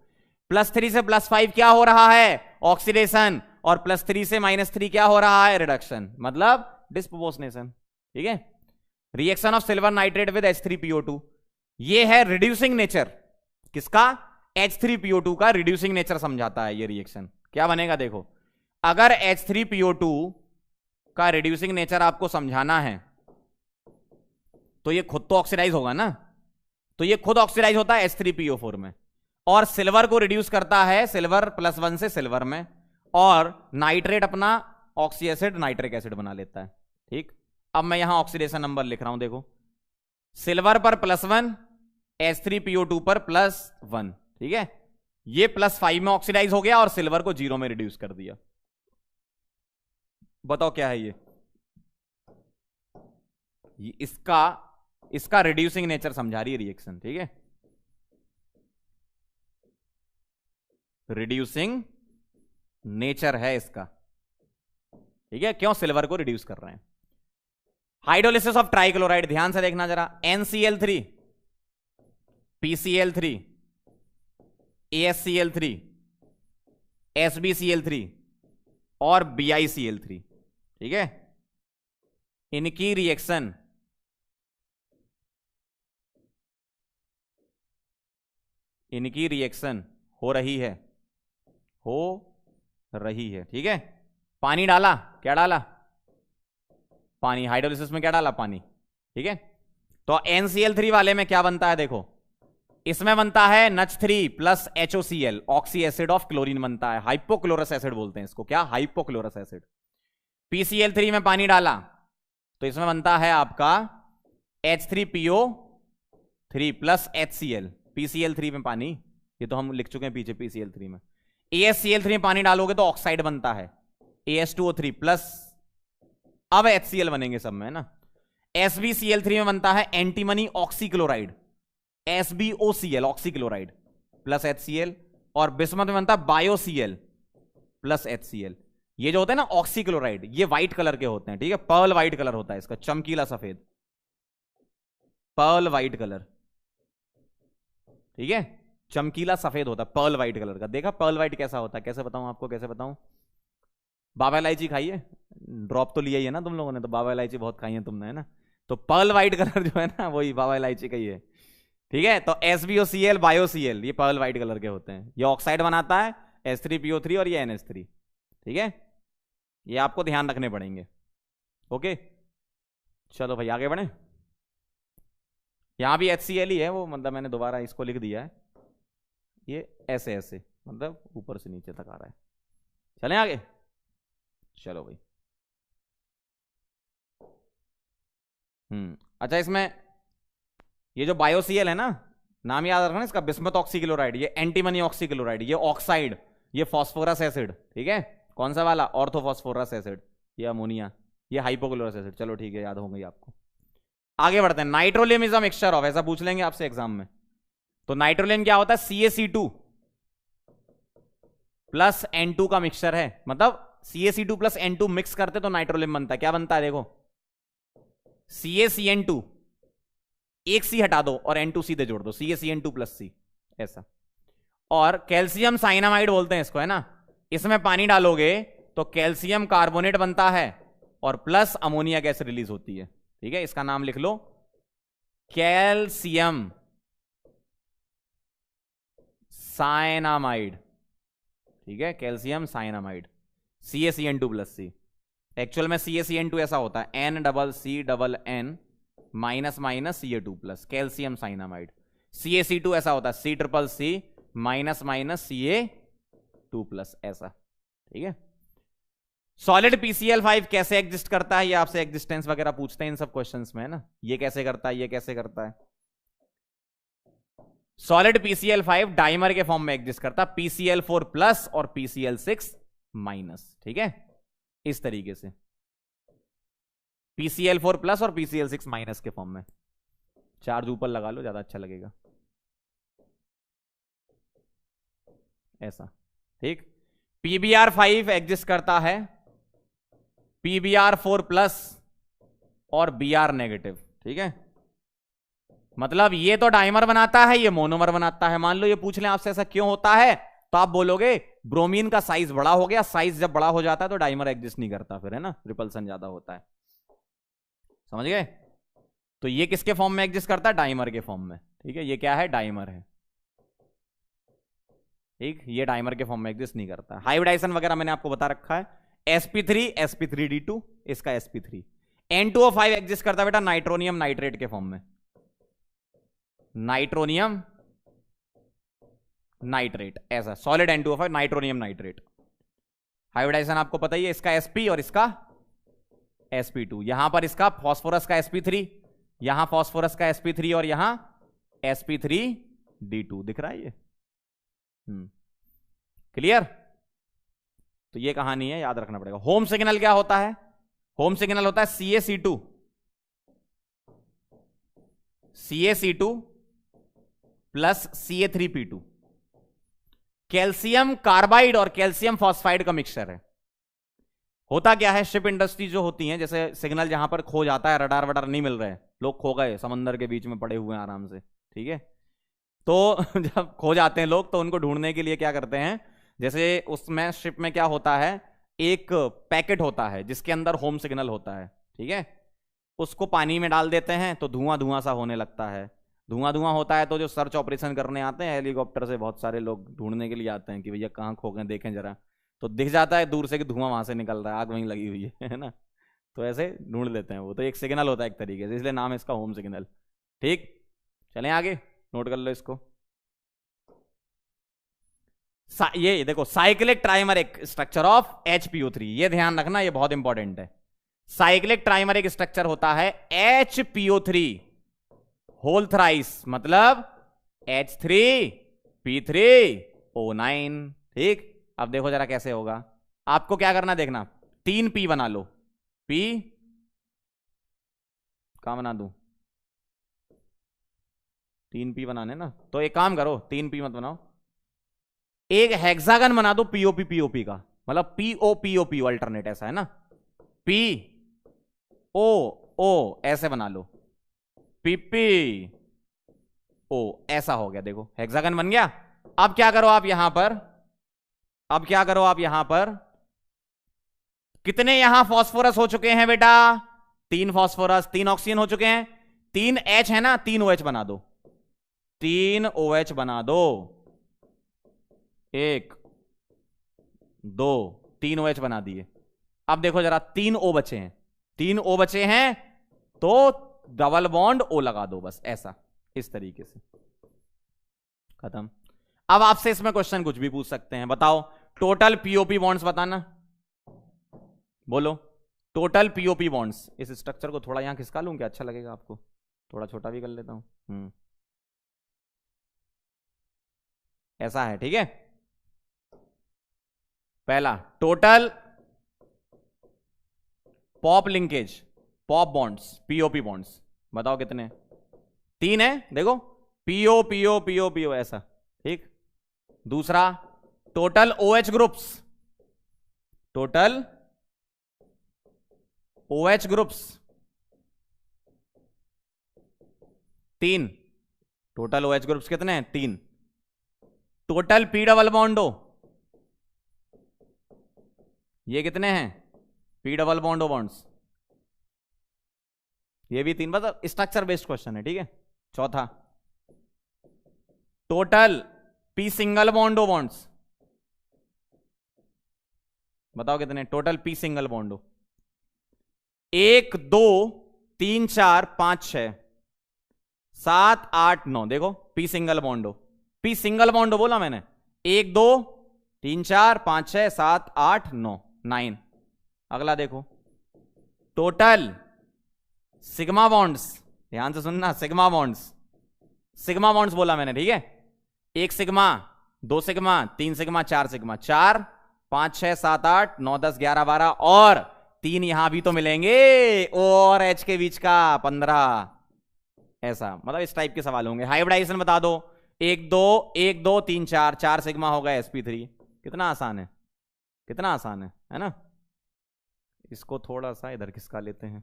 +3 से +5 क्या हो रहा है, ऑक्सीडेशन, और +3 से -3 क्या हो रहा है, रिडक्शन, मतलब डिस्पोपोनेशन, ठीक है। Reaction of silver nitrate with H3PO2, ये है रिड्यूसिंग नेचर, किसका, H3PO2 का रिड्यूसिंग नेचर समझाता है ये रिएक्शन। क्या बनेगा देखो, अगर H3PO2 का रिड्यूसिंग नेचर आपको समझाना है तो ये खुद तो ऑक्सीडाइज होगा ना, तो ये खुद ऑक्सीडाइज होता है H3PO4 में, और सिल्वर को रिड्यूस करता है सिल्वर +1 से सिल्वर में, और नाइट्रेट अपना ऑक्सी एसिड नाइट्रिक एसिड बना लेता है, ठीक। अब मैं यहां ऑक्सीडेशन नंबर लिख रहा हूं, देखो सिल्वर पर +1, H3PO2 पर +1, ठीक है। ये +5 में ऑक्सीडाइज हो गया और सिल्वर को 0 में रिड्यूस कर दिया। बताओ क्या है ये इसका रिड्यूसिंग नेचर समझा रही है रिएक्शन, ठीक है। रिड्यूसिंग नेचर है इसका, ठीक है, क्यों, सिल्वर को रिड्यूस कर रहे हैं। हाइड्रोलिसिस ऑफ ट्राइक्लोराइड, ध्यान से देखना जरा, NCl3, PCl3, ASCl3, SbCl3 और BiCl3, ठीक है, इनकी रिएक्शन हो रही है, ठीक है। पानी डाला, क्या डाला, पानी, हाइड्रोलिसिस में क्या डाला, पानी। ठीक है, तो NCl3 वाले में क्या बनता है देखो, इसमें बनता है NH3 plus HOCl, oxy acid of chlorine बनता है, हाइपोक्लोरस एसिड बोलते हैं इसको, क्या, हाइपोक्लोरस एसिड। PCl3 में पानी डाला तो इसमें बनता है आपका H3PO3 प्लस HCl, PCl3 में पानी, ये तो हम लिख चुके हैं पीछे PCl3 में। AsCl3 में पानी डालोगे तो ऑक्साइड बनता है AS2O3 प्लस, अब HCl बनेंगे सब में, है ना। SbCl3 में बनता है antimony oxychloride, SbOCl oxychloride plus HCl, और बिस्मथ में बनता है BioCl प्लस HCl। ये जो होते हैं ना ऑक्सीक्लोराइड, ये व्हाइट कलर के होते हैं, ठीक है, पर्ल व्हाइट कलर होता है इसका, चमकीला सफेद, पर्ल व्हाइट कलर, ठीक है, चमकीला सफेद होता है पर्ल व्हाइट कलर का। देखा पर्ल व्हाइट कैसा होता है, कैसे बताऊं आपको, कैसे बताऊं। बाबा इलायची खाई है, ड्रॉप तो लिया ही है ना तुम लोगों ने, तो बाबा इलायची बहुत खाई है तुमने, है ना। तो पर्ल व्हाइट कलर जो है ना वही बाबा इलायची का ही है, ठीक है। तो SbOCl BioCl ये पर्ल व्हाइट कलर के होते हैं, ये ऑक्साइड बनाता है H3PO3 और ये NH3, ठीक है, ये आपको ध्यान रखने पड़ेंगे। ओके, चलो भाई आगे बढ़े। यहां भी HCl ही है वो, मतलब मैंने दोबारा इसको लिख दिया है, ये ऐसे ऐसे मतलब ऊपर से नीचे तक आ रहा है। चलें आगे, चलो भाई। अच्छा, इसमें ये जो BioCl है ना, नाम याद रखना इसका, बिस्मथ ऑक्सीक्लोराइड, ये एंटीमनी ऑक्सीक्लोराइड, ये ऑक्साइड, ये फॉस्फोरस एसिड, ठीक है, कौन सा वाला, ऑर्थोफॉस्फोरस एसिड, ये अमोनिया, ये हाइपोक्लोरस एसिड। चलो ठीक है, याद हो गई आपको। आगे बढ़ते हैं। नाइट्रोलियम इज अ मिक्सचर ऑफ, ऐसा पूछ लेंगे आपसे एग्जाम में। तो नाइट्रोलियम क्या होता है, CaC2 प्लस N2 का मिक्सचर है, मतलब CaC2 प्लस N2 मिक्स करते तो नाइट्रोलियम बनता है। क्या बनता है देखो, CaCN2, एक C हटा दो और N2 सीधे जोड़ दो, CaCN2 प्लस C, ऐसा। और कैल्शियम साइनामाइड बोलते हैं इसको, है ना। इसमें पानी डालोगे तो कैल्शियम कार्बोनेट बनता है और प्लस अमोनिया गैस रिलीज होती है, ठीक है। इसका नाम लिख लो, कैल्शियम साइनामाइड, ठीक है, calcium cyanamide, CaCN2 plus C। Actual में CaCN2 ऐसा होता है NCCN minus minus Ca2 plus, calcium cyanamide. CaC2 ऐसा होता है C+C minus minus Ca2 plus, ऐसा, ठीक है। सॉलिड PCl5 कैसे एग्जिस्ट करता है, ये आपसे एग्जिस्टेंस वगैरह पूछते हैं इन सब क्वेश्चंस में, है ना। ये कैसे करता है, ये कैसे करता है। सॉलिड PCl5 डाइमर के फॉर्म में एग्जिस्ट करता है, PCl4 प्लस और PCl6 माइनस, ठीक है, इस तरीके से PCl4 प्लस और PCl6 माइनस के फॉर्म में। चार्ज ऊपर लगा लो, ज्यादा अच्छा लगेगा, ऐसा, ठीक। PBr5 एग्जिस्ट करता है, PBr4 प्लस और Br नेगेटिव, ठीक है। मतलब ये तो डाइमर बनाता है, ये मोनोमर बनाता है। मान लो ये पूछ लें आपसे ऐसा क्यों होता है, तो आप बोलोगे ब्रोमीन का साइज बड़ा हो गया, साइज जब बड़ा हो जाता है तो डाइमर एग्जिस्ट नहीं करता फिर, है ना, रिपल्सन ज्यादा होता है, समझ गए। तो ये किसके फॉर्म में एग्जिस्ट करता है, डाइमर के फॉर्म में, ठीक है। ये क्या है, डाइमर है, ठीक, ये डाइमर के फॉर्म में एग्जिस्ट नहीं करता। हाइब्रिडाइजेशन वगैरह मैंने आपको बता रखा है। sp3 sp3d2, इसका sp3। N2O5 एग्जिस्ट करता है बेटा नाइट्रोनियम नाइट्रेट के फॉर्म में, नाइट्रोनियम नाइट्रेट, ऐसा, solid N2O5 nitronium nitrate. Hybridisation आपको पता ही है, इसका sp और इसका sp2। यहां पर इसका फॉस्फोरस का sp3, यहां फॉस्फोरस का sp3 और यहां sp3d2, दिख रहा है ये, क्लियर। तो ये कहानी है, याद रखना पड़ेगा। होम सिग्नल क्या होता है, होम सिग्नल होता है CaC2 plus Ca3P2, calcium carbide और कैल्शियम फॉस्फाइड का मिक्सचर है। होता क्या है, शिप इंडस्ट्री जो होती है, जैसे सिग्नल जहां पर खो जाता है, रडार वडार नहीं मिल रहे, लोग खो गए समंदर के बीच में पड़े हुए हैं आराम से, ठीक है। तो जब खो जाते हैं लोग तो उनको ढूंढने के लिए क्या करते हैं, जैसे उसमें शिप में क्या होता है, एक पैकेट होता है जिसके अंदर होम सिग्नल होता है, ठीक है। उसको पानी में डाल देते हैं तो धुआं धुआं सा होने लगता है, धुआं धुआं होता है तो जो सर्च ऑपरेशन करने आते हैं हेलीकॉप्टर से, बहुत सारे लोग ढूंढने के लिए आते हैं कि भैया कहाँ खो गए, देखें जरा, तो दिख जाता है दूर से कि धुआं वहां से निकल रहा है, आग वहीं लगी हुई है ना। तो ऐसे ढूंढ लेते हैं, वो तो एक सिग्नल होता है एक तरीके से, इसलिए नाम है इसका होम सिग्नल। ठीक, चलें आगे, नोट कर लो इसको। ये देखो साइक्लिक ट्राइमरिक स्ट्रक्चर ऑफ HPO3, ये ध्यान रखना, ये बहुत इंपॉर्टेंट है। साइक्लिक ट्राइमरिक स्ट्रक्चर होता है HPO3 होल थ्राइस, मतलब H3P3O9। ठीक, अब देखो जरा कैसे होगा। आपको क्या करना देखना, 3 P बना लो। P कहां बना दूं, 3 P बनाने ना, तो एक काम करो 3 P मत बनाओ, एक हेक्सागन बना दो POP का, मतलब POPOP अल्टरनेट, ऐसा है ना, POO ऐसे बना लो, PPO ऐसा हो गया। देखो हेक्सागन बन गया। अब क्या करो आप यहां पर, अब क्या करो आप यहां पर, कितने यहां फास्फोरस हो चुके हैं बेटा, 3 फास्फोरस, 3 ऑक्सीजन हो चुके हैं, 3 H है ना, 3 OH बना दो, 3 OH बना दो, 1 2 3 OH बना दिए। अब देखो जरा 3 O बचे हैं, 3 O बचे हैं, तो डबल बॉन्ड O लगा दो, बस ऐसा, इस तरीके से, खत्म। अब आपसे इसमें क्वेश्चन कुछ भी पूछ सकते हैं, बताओ टोटल POP बॉन्ड्स बताना, बोलो टोटल POP बॉन्ड्स। इस स्ट्रक्चर को थोड़ा यहां खिसका लूं क्या, अच्छा लगेगा आपको, थोड़ा छोटा भी कर लेता हूं, ऐसा है, ठीक है। पहला total pop linkage, pop bonds, POP bonds बताओ कितने, 3 है, देखो PO ऐसा, ठीक। दूसरा total OH groups, total OH groups 3, total OH groups कितने हैं, 3। Total P double bond O, ये कितने हैं, P double bond O bonds, ये भी 3, मतलब स्ट्रक्चर बेस्ड क्वेश्चन है, ठीक है। चौथा total P single bond O bonds, बताओ कितने, total P single bond O, 1 2 3 4 5 6 7 8 9, देखो P single bond O, P single bond O बोला मैंने, 1 2 3 4 5 6 7 8 9 9। अगला देखो टोटल सिग्मा बॉन्ड्स, ध्यान से सुनना, सिग्मा बॉन्ड्स, सिग्मा बॉन्ड्स बोला मैंने, ठीक है। 1 सिग्मा 2 सिग्मा 3 सिग्मा 4 सिग्मा, 4 5 6 7 8 9 10 11 12, और 3 यहां भी तो मिलेंगे, O और H के बीच का 15, ऐसा, मतलब इस टाइप के सवाल होंगे। हाइब्रिडाइजेशन बता दो, 1 2 1 2 3 4, 4 सिग्मा होगा sp3, कितना आसान है, कितना आसान है ना। इसको थोड़ा सा इधर खिसका लेते हैं,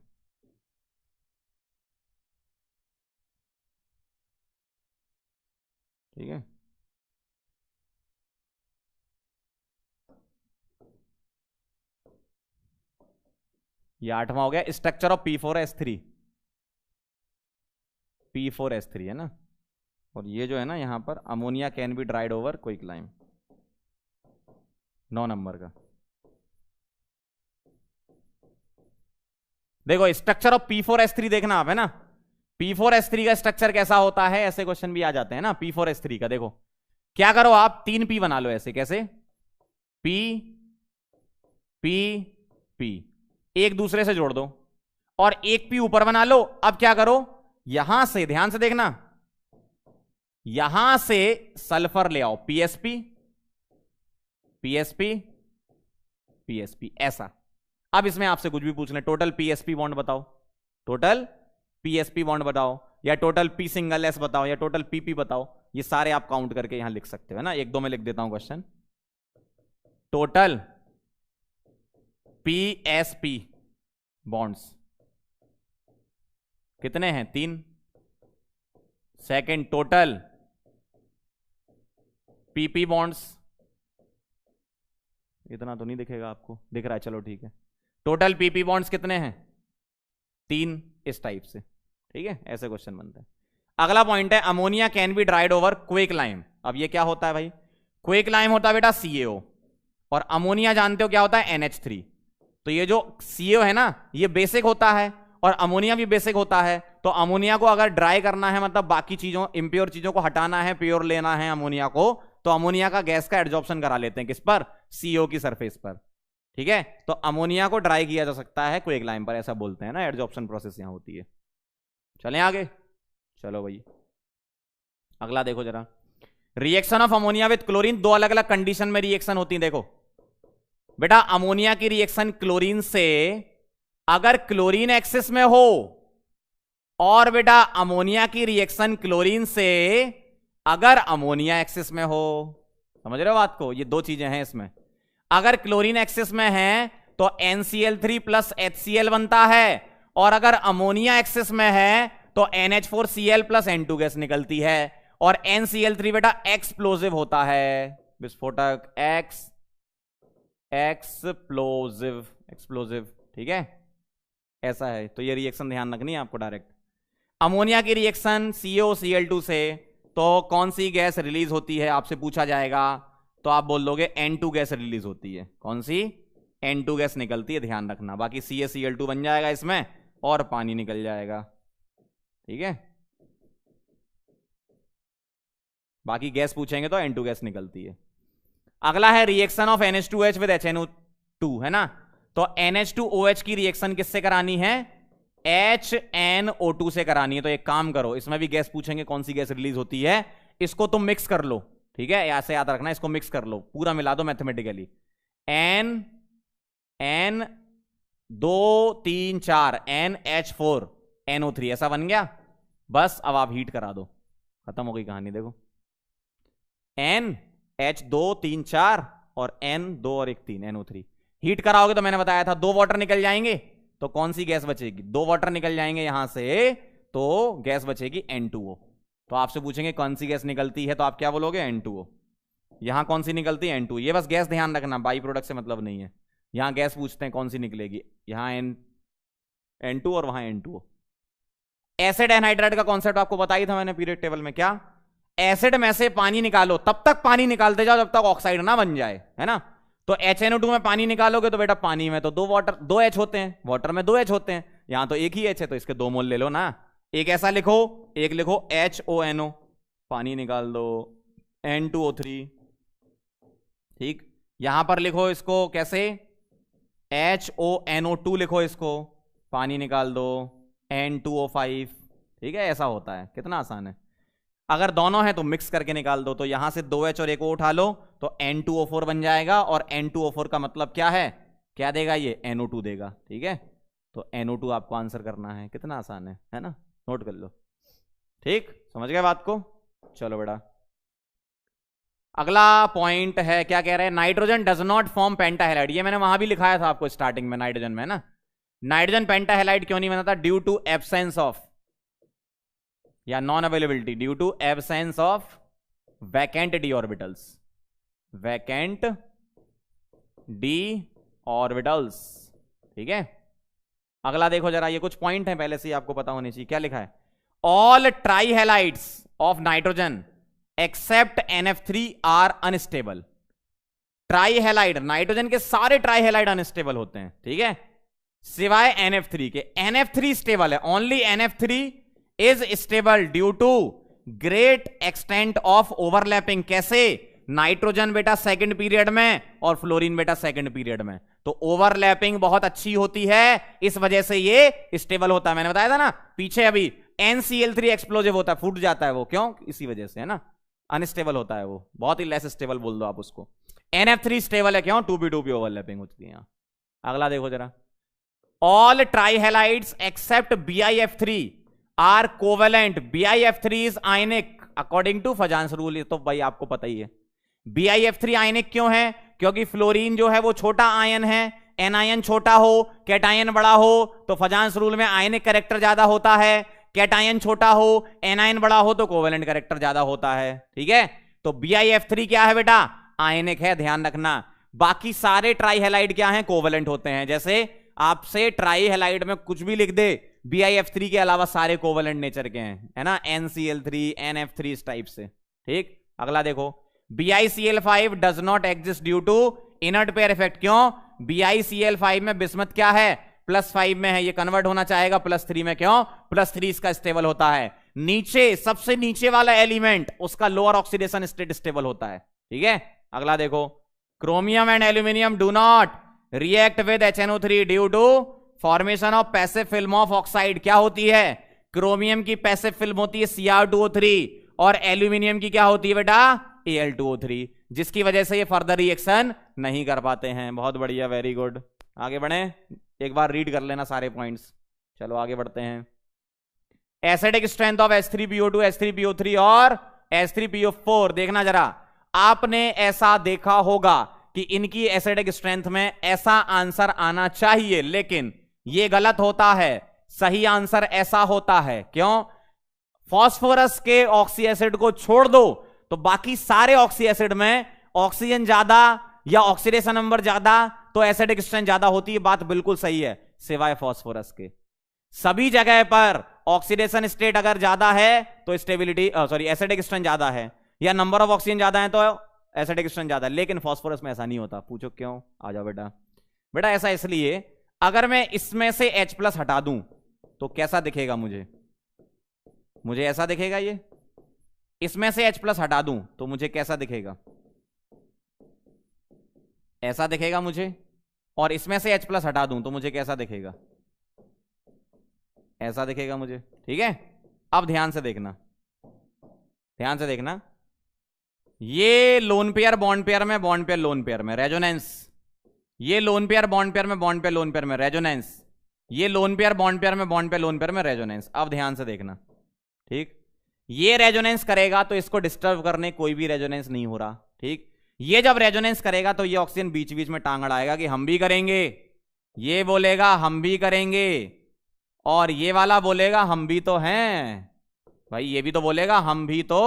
ठीक है। ये 8वां हो गया, स्ट्रक्चर ऑफ P4S3, P4S3 है ना, और ये जो है ना यहां पर, ammonia can be dried over quicklime, 9 number का। देखो स्ट्रक्चर ऑफ P4S3 देखना आप, है ना, P4S3 का स्ट्रक्चर कैसा होता है, ऐसे क्वेश्चन भी आ जाते हैं ना। P4S3 का देखो, क्या करो आप 3 P बना लो, ऐसे कैसे, P P P, एक दूसरे से जोड़ दो, और एक P ऊपर बना लो। अब क्या करो, यहां से ध्यान से देखना, यहां से सल्फर ले आओ, PSP PSP PSP, ऐसा। अब इसमें आपसे कुछ भी पूछ ले, टोटल PSP बॉन्ड बताओ, टोटल PSP बॉन्ड बताओ, या टोटल P सिंगल S बताओ, या टोटल PP बताओ, ये सारे आप काउंट करके यहां लिख सकते हो ना। 1 2 में लिख देता हूं क्वेश्चन, टोटल PSP बॉन्ड्स कितने हैं, 3। सेकंड टोटल PP बॉन्ड्स, इतना तो नहीं दिखेगा आपको, दिख रहा है, चलो ठीक है। टोटल PP बॉन्ड्स कितने हैं, 3, इस टाइप से, ठीक है, ऐसे क्वेश्चन बनते हैं। अगला पॉइंट है, ammonia can be dried over quicklime. अब ये क्या होता है भाई, क्विकलाइम होता है बेटा CaO, और अमोनिया जानते हो क्या होता है, NH3। तो ये जो CO है ना, ये बेसिक होता है और अमोनिया भी बेसिक होता है। तो अमोनिया को अगर ड्राई करना है, मतलब बाकी चीजों, इंप्योर चीजों को हटाना है, प्योर लेना है अमोनिया को, तो अमोनिया का गैस का एडजॉर्प्शन करा लेते हैं किस पर, CO की सरफेस पर। ठीक है, तो अमोनिया को ड्राई किया जा सकता है क्विकलाइम पर, ऐसा बोलते हैं ना, एडजॉर्प्शन प्रोसेस यहां होती है। चलें आगे, चलो भाई अगला देखो जरा। Reaction of ammonia with chlorine, दो अलग अलग कंडीशन में रिएक्शन होती है। देखो बेटा, अमोनिया की रिएक्शन क्लोरीन से, अगर क्लोरीन एक्सिस में हो, और बेटा अमोनिया की रिएक्शन क्लोरीन से अगर अमोनिया एक्सिस में हो। समझ रहे हो बात को, ये दो चीजें हैं इसमें। अगर क्लोरीन एक्सिस में है तो NCl3 प्लस HCl बनता है, और अगर अमोनिया एक्सिस में है तो NH4Cl प्लस N2 गैस निकलती है। और NCl3 बेटा एक्सप्लोजिव होता है, विस्फोटक, एक्सप्लोजिव। ठीक है, ऐसा है। तो ये रिएक्शन ध्यान रखनी है आपको डायरेक्ट। अमोनिया की रिएक्शन COCl2 से तो कौन सी गैस रिलीज होती है आपसे पूछा जाएगा, तो आप बोल दोगे N2 गैस रिलीज होती है। कौन सी? N2 गैस निकलती है, ध्यान रखना। बाकी CaCl2 बन जाएगा इसमें और पानी निकल जाएगा। ठीक है, बाकी गैस पूछेंगे तो N2 गैस निकलती है। अगला है reaction of NH2H with HNO2, है ना। तो NH2OH की रिएक्शन किससे करानी है? HNO2 से करानी है। तो एक काम करो, इसमें भी गैस पूछेंगे कौन सी गैस रिलीज होती है, इसको तुम मिक्स कर लो। ठीक है, ऐसे याद रखना, इसको मिक्स कर लो, पूरा मिला दो मैथमेटिकली। N 2 3 4 NH4NO3 ऐसा बन गया। बस अब आप हीट करा दो, खत्म हो गई कहानी। देखो NH2 3 4 और N 2 और 1 3 NO3 हीट कराओगे तो मैंने बताया था 2 वाटर निकल जाएंगे, तो कौन सी गैस बचेगी? 2 वाटर निकल जाएंगे यहां से, तो गैस बचेगी N2O। तो आपसे पूछेंगे कौन सी गैस निकलती है, तो आप क्या बोलोगे? N2O। यहां कौन सी निकलती है? N2। ये बस गैस ध्यान रखना, बाई प्रोडक्ट से मतलब नहीं है। यहां गैस पूछते हैं कौन सी निकलेगी, यहां N2 और वहां N2O। एसिड एनहाइड्राइड का कॉन्सेप्ट आपको बताई था मैंने पीरियड टेबल में। क्या? एसिड में से पानी निकालो, तब तक पानी निकालते जाओ जब तक ऑक्साइड ना बन जाए, है ना। तो HNO2 में पानी निकालोगे तो बेटा पानी में तो 2 H होते हैं, वाटर में 2 H होते हैं, यहां तो एक ही H है, तो इसके 2 मोल ले लो ना। एक ऐसा लिखो, एक लिखो HONO, पानी निकाल दो, N2O3। ठीक, यहां पर लिखो इसको कैसे, HONO2 लिखो इसको, पानी निकाल दो, N2O5। ठीक है, ऐसा होता है, कितना आसान है। अगर दोनों है तो मिक्स करके निकाल दो, तो यहां से 2H और एक O उठा लो तो N2O4 बन जाएगा। और N2O4 का मतलब क्या है, क्या देगा ये? NO2 देगा। ठीक है, तो NO2 आपको आंसर करना है, कितना आसान है ना, नोट कर लो। ठीक, समझ गए बात को। चलो बेटा अगला पॉइंट है, क्या कह रहे हैं? Nitrogen does not form pentahalide. ये मैंने वहां भी लिखाया था आपको स्टार्टिंग में, नाइट्रोजन में ना। नाइट्रोजन पेंटाहेलाइड क्यों नहीं बनता? ड्यू टू एब्सेंस ऑफ, या non availability, due to absence of vacant d orbitals, vacant d orbitals. ठीक है, अगला देखो जरा, ये कुछ पॉइंट है पहले से ही आपको पता होनी चाहिए। क्या लिखा है? All trihalides of nitrogen except NF3 are unstable. Trihalide, nitrogen के सारे ट्राइहेलाइड अनस्टेबल होते हैं, ठीक है, सिवाय NF3 के। NF3 स्टेबल है, only NF3 is stable due to great extent of overlapping. कैसे? नाइट्रोजन बेटा सेकंड पीरियड में और फ्लोरीन बेटा सेकंड पीरियड में, तो ओवरलैपिंग बहुत अच्छी होती है, इस वजह से ये स्टेबल होता है। मैंने बताया था ना पीछे अभी, NCl3 एक्सप्लोजिव होता है, फूट जाता है वो, क्यों? इसी वजह से, है ना, अनस्टेबल होता है वो, बहुत ही लेस स्टेबल बोल दो आप उसको। NF3 स्टेबल है, क्यों? 2p2p ओवरलैपिंग होती है। अगला देखो जरा, all trihalides except BiF3 are covalent. BiF3 is ionic according to Fajans rule. ये तो भाई आपको पता ही है। BiF3 आयनिक क्यों है? क्योंकि फ्लोरीन जो है वो छोटा आयन है, एनायन छोटा हो, कैटायन बड़ा हो, तो फजान्स रूल में आयनिक कैरेक्टर ज्यादा होता है। कैटायन छोटा हो, एनायन बड़ा हो, तो कोवेलेंट कैरेक्टर ज्यादा होता है। ठीक है, तो BiF3 क्या है बेटा? आयनिक है, ध्यान रखना। बाकी सारे ट्राइहेलाइड क्या हैं? कोवेलेंट होते हैं। जैसे आपसे ट्राइहेलाइड में कुछ भी लिख दे, BiF3 के अलावा सारे कोवेलेंट नेचर के हैं, है ना, NCl3, NF3 इस टाइप से। ठीक, अगला देखो, BiCl5 does not exist due to inert pair effect. क्यों? BiCl5 में बिस्मथ क्या है, +5 में है, ये कन्वर्ट होना चाहेगा +3 में, क्यों, +3 इसका स्टेबल होता है। नीचे सबसे नीचे वाला एलिमेंट उसका लोअर ऑक्सीडेशन स्टेट स्टेबल होता है। ठीक है, अगला देखो, chromium and aluminium do not react with HNO3 due to formation of passive film of oxide. क्या होती है, क्रोमियम की पैसिव फिल्म होती है Cr2O3 और एल्यूमिनियम की क्या होती है बेटा, Al2O3, जिसकी वजह से ये फर्दर रिएक्शन नहीं कर पाते हैं। बहुत बढ़िया, वेरी गुड। आगे बढ़े, एक बार रीड कर लेना सारे पॉइंट्स। चलो आगे बढ़ते हैं। Acidic strength of H3PO2, H3PO3 और H3PO4 देखना जरा, आपने ऐसा देखा होगा कि इनकी एसिडिक स्ट्रेंथ में ऐसा आंसर आना चाहिए, लेकिन यह गलत होता है। सही आंसर ऐसा होता है, क्यों, फास्फोरस के ऑक्सी एसिड को छोड़ दो तो बाकी सारे ऑक्सी एसिड में ऑक्सीजन ज्यादा या ऑक्सीडेशन नंबर ज्यादा तो एसिडिक स्ट्रेंथ ज्यादा होती है। बात बिल्कुल सही है, सिवाय फास्फोरस के। सभी जगह पर ऑक्सीडेशन स्टेट अगर ज्यादा है तो स्टेबिलिटी एसिडिक स्ट्रेंथ ज्यादा है, या नंबर ऑफ ऑक्सीजन ज्यादा है तो एसिडिक स्ट्रेंथ ज्यादा है। लेकिन फास्फोरस में ऐसा नहीं होता। पूछो क्यों, आ जाओ बेटा। बेटा ऐसा इसलिए, अगर मैं इसमें से H+ हटा दूं तो कैसा दिखेगा, मुझे ऐसा दिखेगा। ये इसमें से H+ हटा दूं तो मुझे कैसा दिखेगा, ऐसा दिखेगा मुझे। और इसमें से H+ हटा दूं तो मुझे कैसा दिखेगा, ऐसा दिखेगा मुझे। ठीक है, अब ध्यान से देखना, ध्यान से देखना। ये लोन पेयर बॉन्ड पेयर में, बॉन्ड पेयर लोन पेयर में रेजोनेंस, ये लोन पेयर बॉन्ड पेयर में, बॉन्ड पेयर लोन पेयर में रेजोनेंस, ये लोन पेयर बॉन्ड पेयर में, बॉन्ड पेयर लोन पेयर में रेजोनेंस। अब ध्यान से देखना, ठीक, ये रेजोनेंस करेगा तो इसको डिस्टर्ब करने कोई भी रेजोनेंस नहीं हो रहा। ठीक, ये जब रेजोनेंस करेगा तो ये ऑक्सीजन बीच बीच में टांग अड़ाएगा कि हम भी करेंगे, ये बोलेगा हम भी करेंगे, और ये वाला बोलेगा हम भी तो हैं भाई, ये भी तो बोलेगा हम भी तो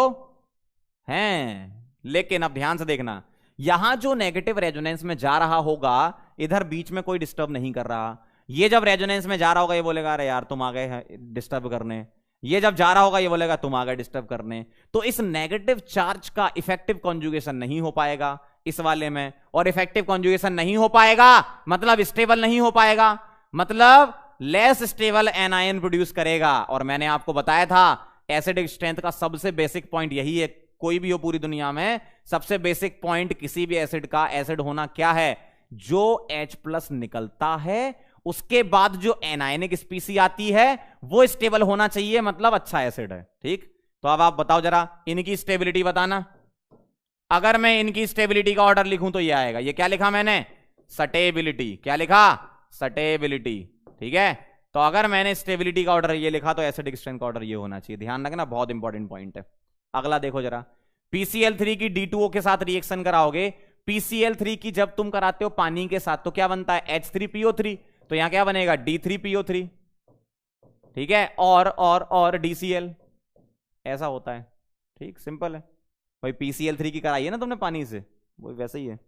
हैं। लेकिन अब ध्यान से देखना, यहां जो नेगेटिव रेजोनेंस में जा रहा होगा इधर बीच में कोई डिस्टर्ब नहीं कर रहा। ये जब रेजोनेंस में जा रहा होगा ये बोलेगा अरे यार तुम आ गए डिस्टर्ब करने, ये जब जा रहा होगा ये बोलेगा तुम आ गए डिस्टर्ब करने। तो इस नेगेटिव चार्ज का इफेक्टिव कॉन्जुगेशन नहीं हो पाएगा इस वाले में, और इफेक्टिव कॉन्जुगेशन नहीं हो पाएगा मतलब स्टेबल नहीं हो पाएगा, मतलब लेस स्टेबल एनायन प्रोड्यूस करेगा। और मैंने आपको बताया था एसिडिक स्ट्रेंथ का सबसे बेसिक पॉइंट यही है, कोई भी हो पूरी दुनिया में सबसे बेसिक पॉइंट किसी भी एसिड का, एसिड होना क्या है, जो H+ निकलता है उसके बाद जो एनायनिक स्पीसी आती है वो स्टेबल होना चाहिए, मतलब अच्छा एसिड है। ठीक, तो अब आप बताओ जरा इनकी स्टेबिलिटी बताना। अगर मैं इनकी स्टेबिलिटी का ऑर्डर लिखूं तो ये आएगा, ये क्या लिखा मैंने, स्टेबिलिटी, क्या लिखा, स्टेबिलिटी। ठीक है, तो अगर मैंने स्टेबिलिटी का ऑर्डर ये लिखा तो एसिडिक स्ट्रेंथ का ऑर्डर ये होना चाहिए। ध्यान रखना, बहुत इंपॉर्टेंट पॉइंट है। अगला देखो जरा, PCl3 की D2O के साथ रिएक्शन कराओगे, PCl3 की जब तुम कराते हो पानी के साथ तो क्या बनता है, H3PO3, तो यहां क्या बनेगा, D3PO3। ठीक है, और DCl, ऐसा होता है। ठीक, सिंपल है भाई, PCl3 की कराई है ना तुमने पानी से, वो वैसे ही है।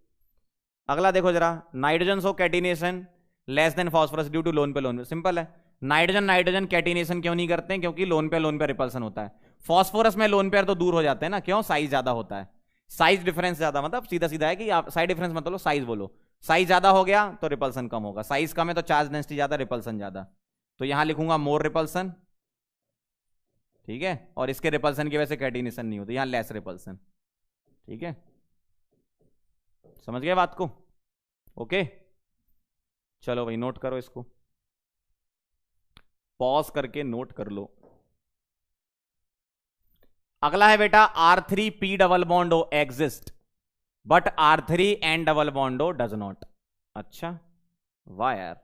अगला देखो जरा, nitrogen so catenation less than phosphorus due to lone pair lone pair, simple है। नाइट्रोजन नाइट्रोजन कैटिनेशन क्यों नहीं करते हैं, क्योंकि लोन पे रिपल्सन होता है। फास्फोरस में लोन पेयर तो दूर हो जाते हैं ना, क्यों, साइज ज्यादा होता है, साइज डिफरेंस ज्यादा, मतलब सीधा सीधा है कि आप साइज डिफरेंस मत बोलो, साइज बोलो। साइज ज्यादा हो गया तो रिपल्सन कम होगा, साइज कम है तो चार्ज डेंसिटी ज्यादा, रिपल्सन ज्यादा। तो यहां लिखूंगा मोर रिपल्सन, ठीक है, और इसके रिपल्सन की वजह से कैटिनेशन नहीं होती, यहां लेस रिपल्सन। ठीक है, समझ गए बात को, ओके। चलो भाई नोट करो इसको, पॉज करके नोट कर लो। अगला है बेटा R3P double bond O exist but R3N double bond O does not. अच्छा वाह यार,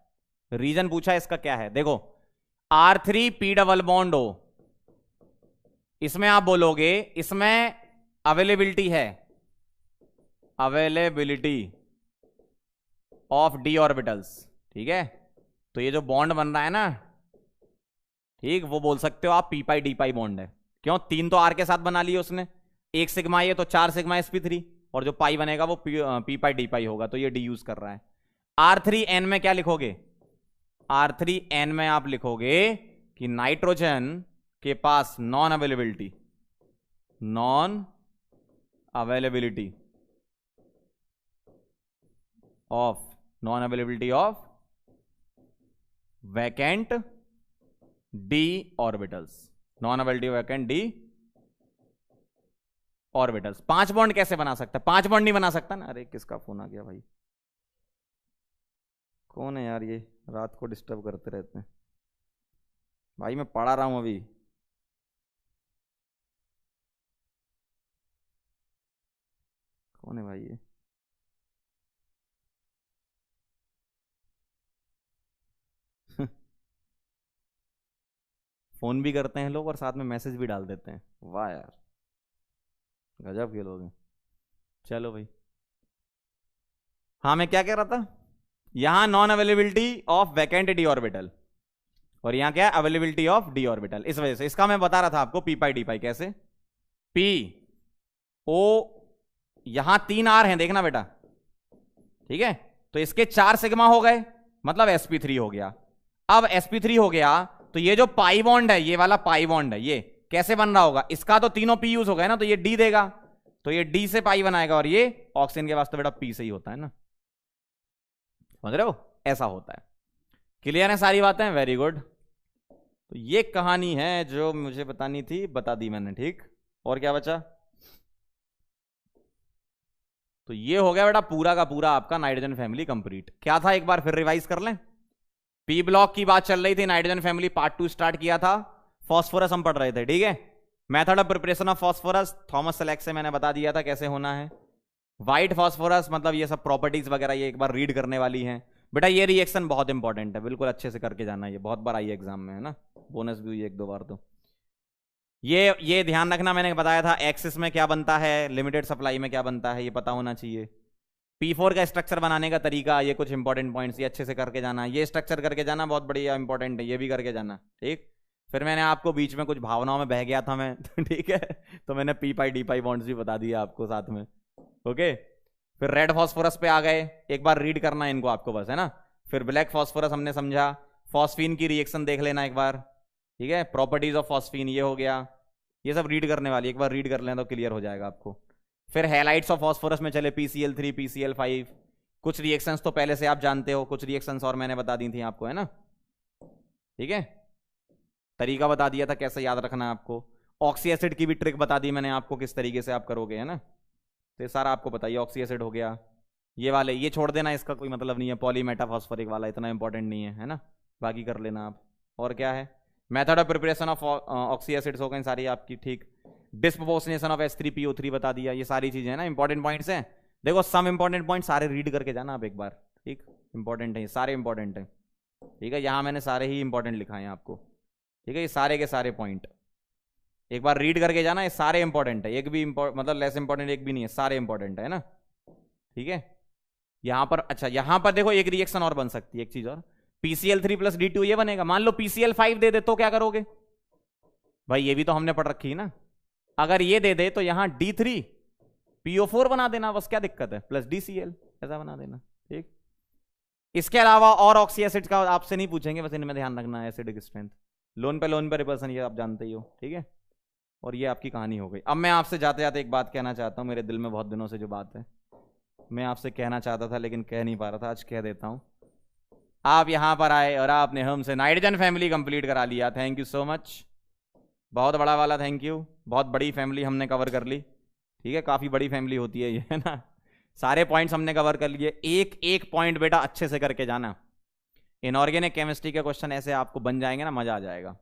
रीजन पूछा इसका क्या है, देखो R3P डबल बॉन्ड O, इसमें आप बोलोगे इसमें अवेलेबिलिटी है, अवेलेबिलिटी ऑफ d ऑर्बिटल्स। ठीक है, तो ये जो बॉन्ड बन रहा है ना, ठीक, वो बोल सकते हो आप p/d बॉन्ड है। क्यों, 3 तो R के साथ बना लिए उसने, 1 सिग्मा ये तो 4 सिग्मा sp3, और जो पाई बनेगा वो p/d होगा, तो ये d यूज कर रहा है। R3N में क्या लिखोगे, R3N में आप लिखोगे कि नाइट्रोजन के पास non availability of non availability of vacant d orbitals, non availability of vacant d orbitals. 5 bond कैसे बना सकता है? 5 बॉन्ड नहीं बना सकता ना। अरे किसका फोन आ गया भाई, कौन है यार ये, रात को डिस्टर्ब करते रहते हैं भाई, मैं पढ़ा रहा हूं अभी। कौन है भाई ये? फोन भी करते हैं लोग और साथ में मैसेज भी डाल देते हैं, वाह यार गजब के लोग हैं। चलो भाई, हाँ मैं क्या कह रहा था, यहां non availability of vacant D orbital और यहां क्या है, अवेलेबिलिटी ऑफ डी ऑर्बिटल। इस वजह से इसका मैं बता रहा था आपको पी पाई डी पाई कैसे, पी ओ, यहां 3 आर हैं देखना बेटा, ठीक है, तो इसके 4 सिग्मा हो गए, मतलब sp3 हो गया। अब sp3 हो गया तो ये जो पाई बॉन्ड है, ये वाला पाई बॉन्ड है, ये कैसे बन रहा होगा, इसका तो तीनों पी यूज हो गए ना, तो ये डी देगा, तो ये डी से पाई बनाएगा और ये ऑक्सीजन के वास्ते बेटा पी से ही होता है ना, समझ रहे हो, ऐसा होता है। क्लियर है सारी बातें? Very good. तो ये कहानी है जो मुझे बतानी थी, बता दी मैंने, ठीक। और क्या बचा? तो ये हो गया बेटा पूरा का पूरा आपका नाइट्रोजन फैमिली कंप्लीट। क्या था एक बार फिर रिवाइज कर लें। पी ब्लॉक की बात चल रही थी, नाइट्रोजन फैमिली पार्ट 2 स्टार्ट किया था, फॉस्फोरस हम पढ़ रहे थे, ठीक है। Method of preparation of phosphorus Thomas select से मैंने बता दिया था कैसे होना है। व्हाइट फॉस्फोरस मतलब ये सब प्रॉपर्टीज वगैरह ये एक बार रीड करने वाली हैं बेटा। ये रिएक्शन बहुत इंपॉर्टेंट है, बिल्कुल अच्छे से करके जाना, ये बहुत बार आई है एग्जाम में, है ना, बोनस भी हुई 1-2 बार। तो ये ध्यान रखना, मैंने बताया था एक्सिस में क्या बनता है, लिमिटेड सप्लाई में क्या बनता है, ये पता होना चाहिए। P4 का स्ट्रक्चर बनाने का तरीका, ये कुछ इंपॉर्टेंट पॉइंट्स, ये अच्छे से करके जाना, ये स्ट्रक्चर करके जाना बहुत बढ़िया इंपॉर्टेंट है, ये भी करके जाना, ठीक। फिर मैंने आपको बीच में कुछ भावनाओं में बह गया था मैं ठीक है, तो मैंने पी पाई डी पाई बॉन्ड्स भी बता दिया आपको साथ में, ओके। फिर रेड फॉस्फोरस पे आ गए, एक बार रीड करना है इनको आपको बस, है ना। फिर ब्लैक फॉस्फोरस हमने समझा, फॉस्फीन की रिएक्शन देख लेना एक बार, ठीक है, प्रॉपर्टीज ऑफ फॉस्फीन ये हो गया, ये सब रीड करने वाली, एक बार रीड कर लेना तो क्लियर हो जाएगा आपको। फिर हैलाइड्स ऑफ फॉस्फोरस में चले, PCl3 PCl5, कुछ रिएक्शंस तो पहले से आप जानते हो, कुछ रिएक्शंस और मैंने बता दी थी आपको, है ना, ठीक है। तरीका बता दिया था कैसे याद रखना है आपको। ऑक्सी एसिड की भी ट्रिक बता दी मैंने आपको, किस तरीके से आप करोगे, है ना। तो ये सारा आपको बताइए, ऑक्सी एसिड हो गया, ये वाले ये छोड़ देना, इसका कोई मतलब नहीं है, पॉलीमेटाफॉस्फोरिक वाला इतना इंपॉर्टेंट नहीं है, है ना, बाकी कर लेना आप। और क्या है, method of preparation of oxy acids हो गए सारी आपकी, ठीक। डिस्प्रोपोर्शनेशन ऑफ H3PO3 बता दिया, ये सारी चीजें है ना, इंपॉर्टेंट पॉइंट्स हैं। देखो सम इंपॉर्टेंट पॉइंट सारे रीड करके जाना आप एक बार, ठीक, इंपॉर्टेंट है, सारे इंपॉर्टेंट है, ठीक है। यहाँ मैंने सारे ही इंपॉर्टेंट लिखाए हैं आपको, ठीक है, ये सारे के सारे पॉइंट एक बार रीड करके जाना, ये सारे इंपॉर्टेंट है, एक भी मतलब लेस इंपॉर्टेंट एक भी नहीं है, सारे इंपॉर्टेंट है ना, ठीक है। यहां पर अच्छा, यहां पर देखो एक रिएक्शन और बन सकती है, एक चीज और, PCl3 + D2 ये बनेगा। मान लो PCl5 दे दे तो क्या करोगे भाई, ये भी तो हमने पढ़ रखी है ना। अगर ये दे दे तो यहां D3PO4 बना देना, बस क्या दिक्कत है, प्लस DCl ऐसा बना देना, ठीक। इसके अलावा और ऑक्सी एसिड का आपसे नहीं पूछेंगे, बस इनमें ध्यान रखना है, एसिडिक स्ट्रेंथ, लोन पे रिपल्सन, ये आप जानते ही हो, ठीक है। और ये आपकी कहानी हो गई। अब मैं आपसे जाते जाते एक बात कहना चाहता हूं, मेरे दिल में बहुत दिनों से जो बात है मैं आपसे कहना चाहता था लेकिन कह नहीं पा रहा था, आज कह देता हूं। आप यहां पर आए और आपने हमसे नाइट्रोजन फैमिली कंप्लीट करा लिया, थैंक यू सो मच, बहुत बड़ा वाला थैंक यू। बहुत बड़ी फैमिली हमने कवर कर ली, ठीक है, काफी बड़ी फैमिली होती है ये, है ना। सारे पॉइंट्स हमने कवर कर लिए, एक एक पॉइंट बेटा अच्छे से करके जाना। इनऑर्गेनिक केमिस्ट्री के क्वेश्चन ऐसे आपको बन जाएंगे ना, मजा आ जाएगा,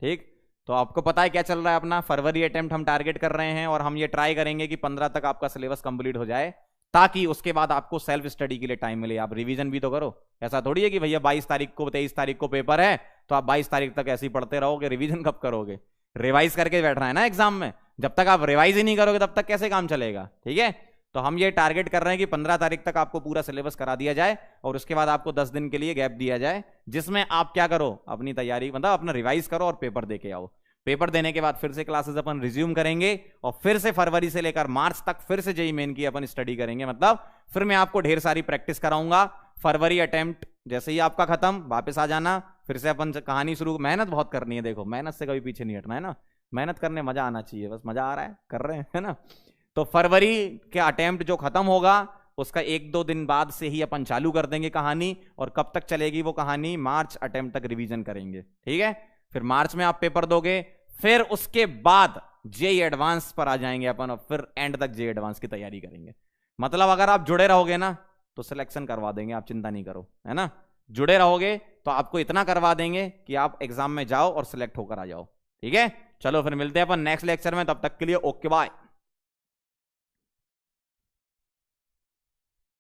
ठीक। तो आपको पता है क्या चल रहा है, अपना फरवरी अटेम्प्ट हम टारगेट कर रहे हैं और हम ये ट्राई करेंगे कि 15 तक आपका सिलेबस कंप्लीट हो जाए, ताकि उसके बाद आपको सेल्फ स्टडी के लिए टाइम मिले, आप रिवीजन भी तो करो। ऐसा थोड़ी है कि भैया 22 तारीख को 23 तारीख को पेपर है तो आप 22 तारीख तक ऐसे ही पढ़ते रहोगे, रिवीजन कब करोगे, रिवाइज करके बैठना है ना एग्जाम में। जब तक आप रिवाइज ही नहीं करोगे तब तक कैसे काम चलेगा, ठीक है। तो हम ये टारगेट कर रहे हैं कि 15 तारीख तक आपको पूरा सिलेबस करा दिया जाए और उसके बाद आपको 10 दिन के लिए गैप दिया जाए, जिसमें आप क्या करो, अपनी तैयारी मतलब अपना रिवाइज करो और पेपर दे के आओ। पेपर देने के बाद फिर से क्लासेस अपन रिज्यूम करेंगे और फिर से फरवरी से लेकर मार्च तक फिर से जेईई मेन की अपन स्टडी करेंगे। मतलब फिर मैं आपको ढेर सारी प्रैक्टिस कराऊंगा। फरवरी अटेम्प्ट जैसे ही आपका खत्म, वापस आ जाना, फिर से अपन कहानी शुरू। मेहनत बहुत करनी है, देखो मेहनत से कभी पीछे नहीं हटना है ना, मेहनत करने मजा आना चाहिए, बस मजा आ रहा है कर रहे हैं, है ना। तो फरवरी के अटेम्प्ट जो खत्म होगा उसका 1-2 दिन बाद से ही अपन चालू कर देंगे कहानी, और कब तक चलेगी वो कहानी, मार्च अटेम्प्ट तक रिवीजन करेंगे, ठीक है। फिर मार्च में आप पेपर दोगे, फिर उसके बाद जेईई एडवांस पर आ जाएंगे अपन, और फिर एंड तक जेईई एडवांस की तैयारी करेंगे। मतलब अगर आप जुड़े रहोगे ना तो सिलेक्शन करवा देंगे, आप चिंता नहीं करो, है ना। जुड़े रहोगे तो आपको इतना करवा देंगे कि आप एग्जाम में जाओ और सिलेक्ट होकर आ जाओ, ठीक है। चलो फिर मिलते हैं अपन नेक्स्ट लेक्चर में, तब तक के लिए ओके बाय।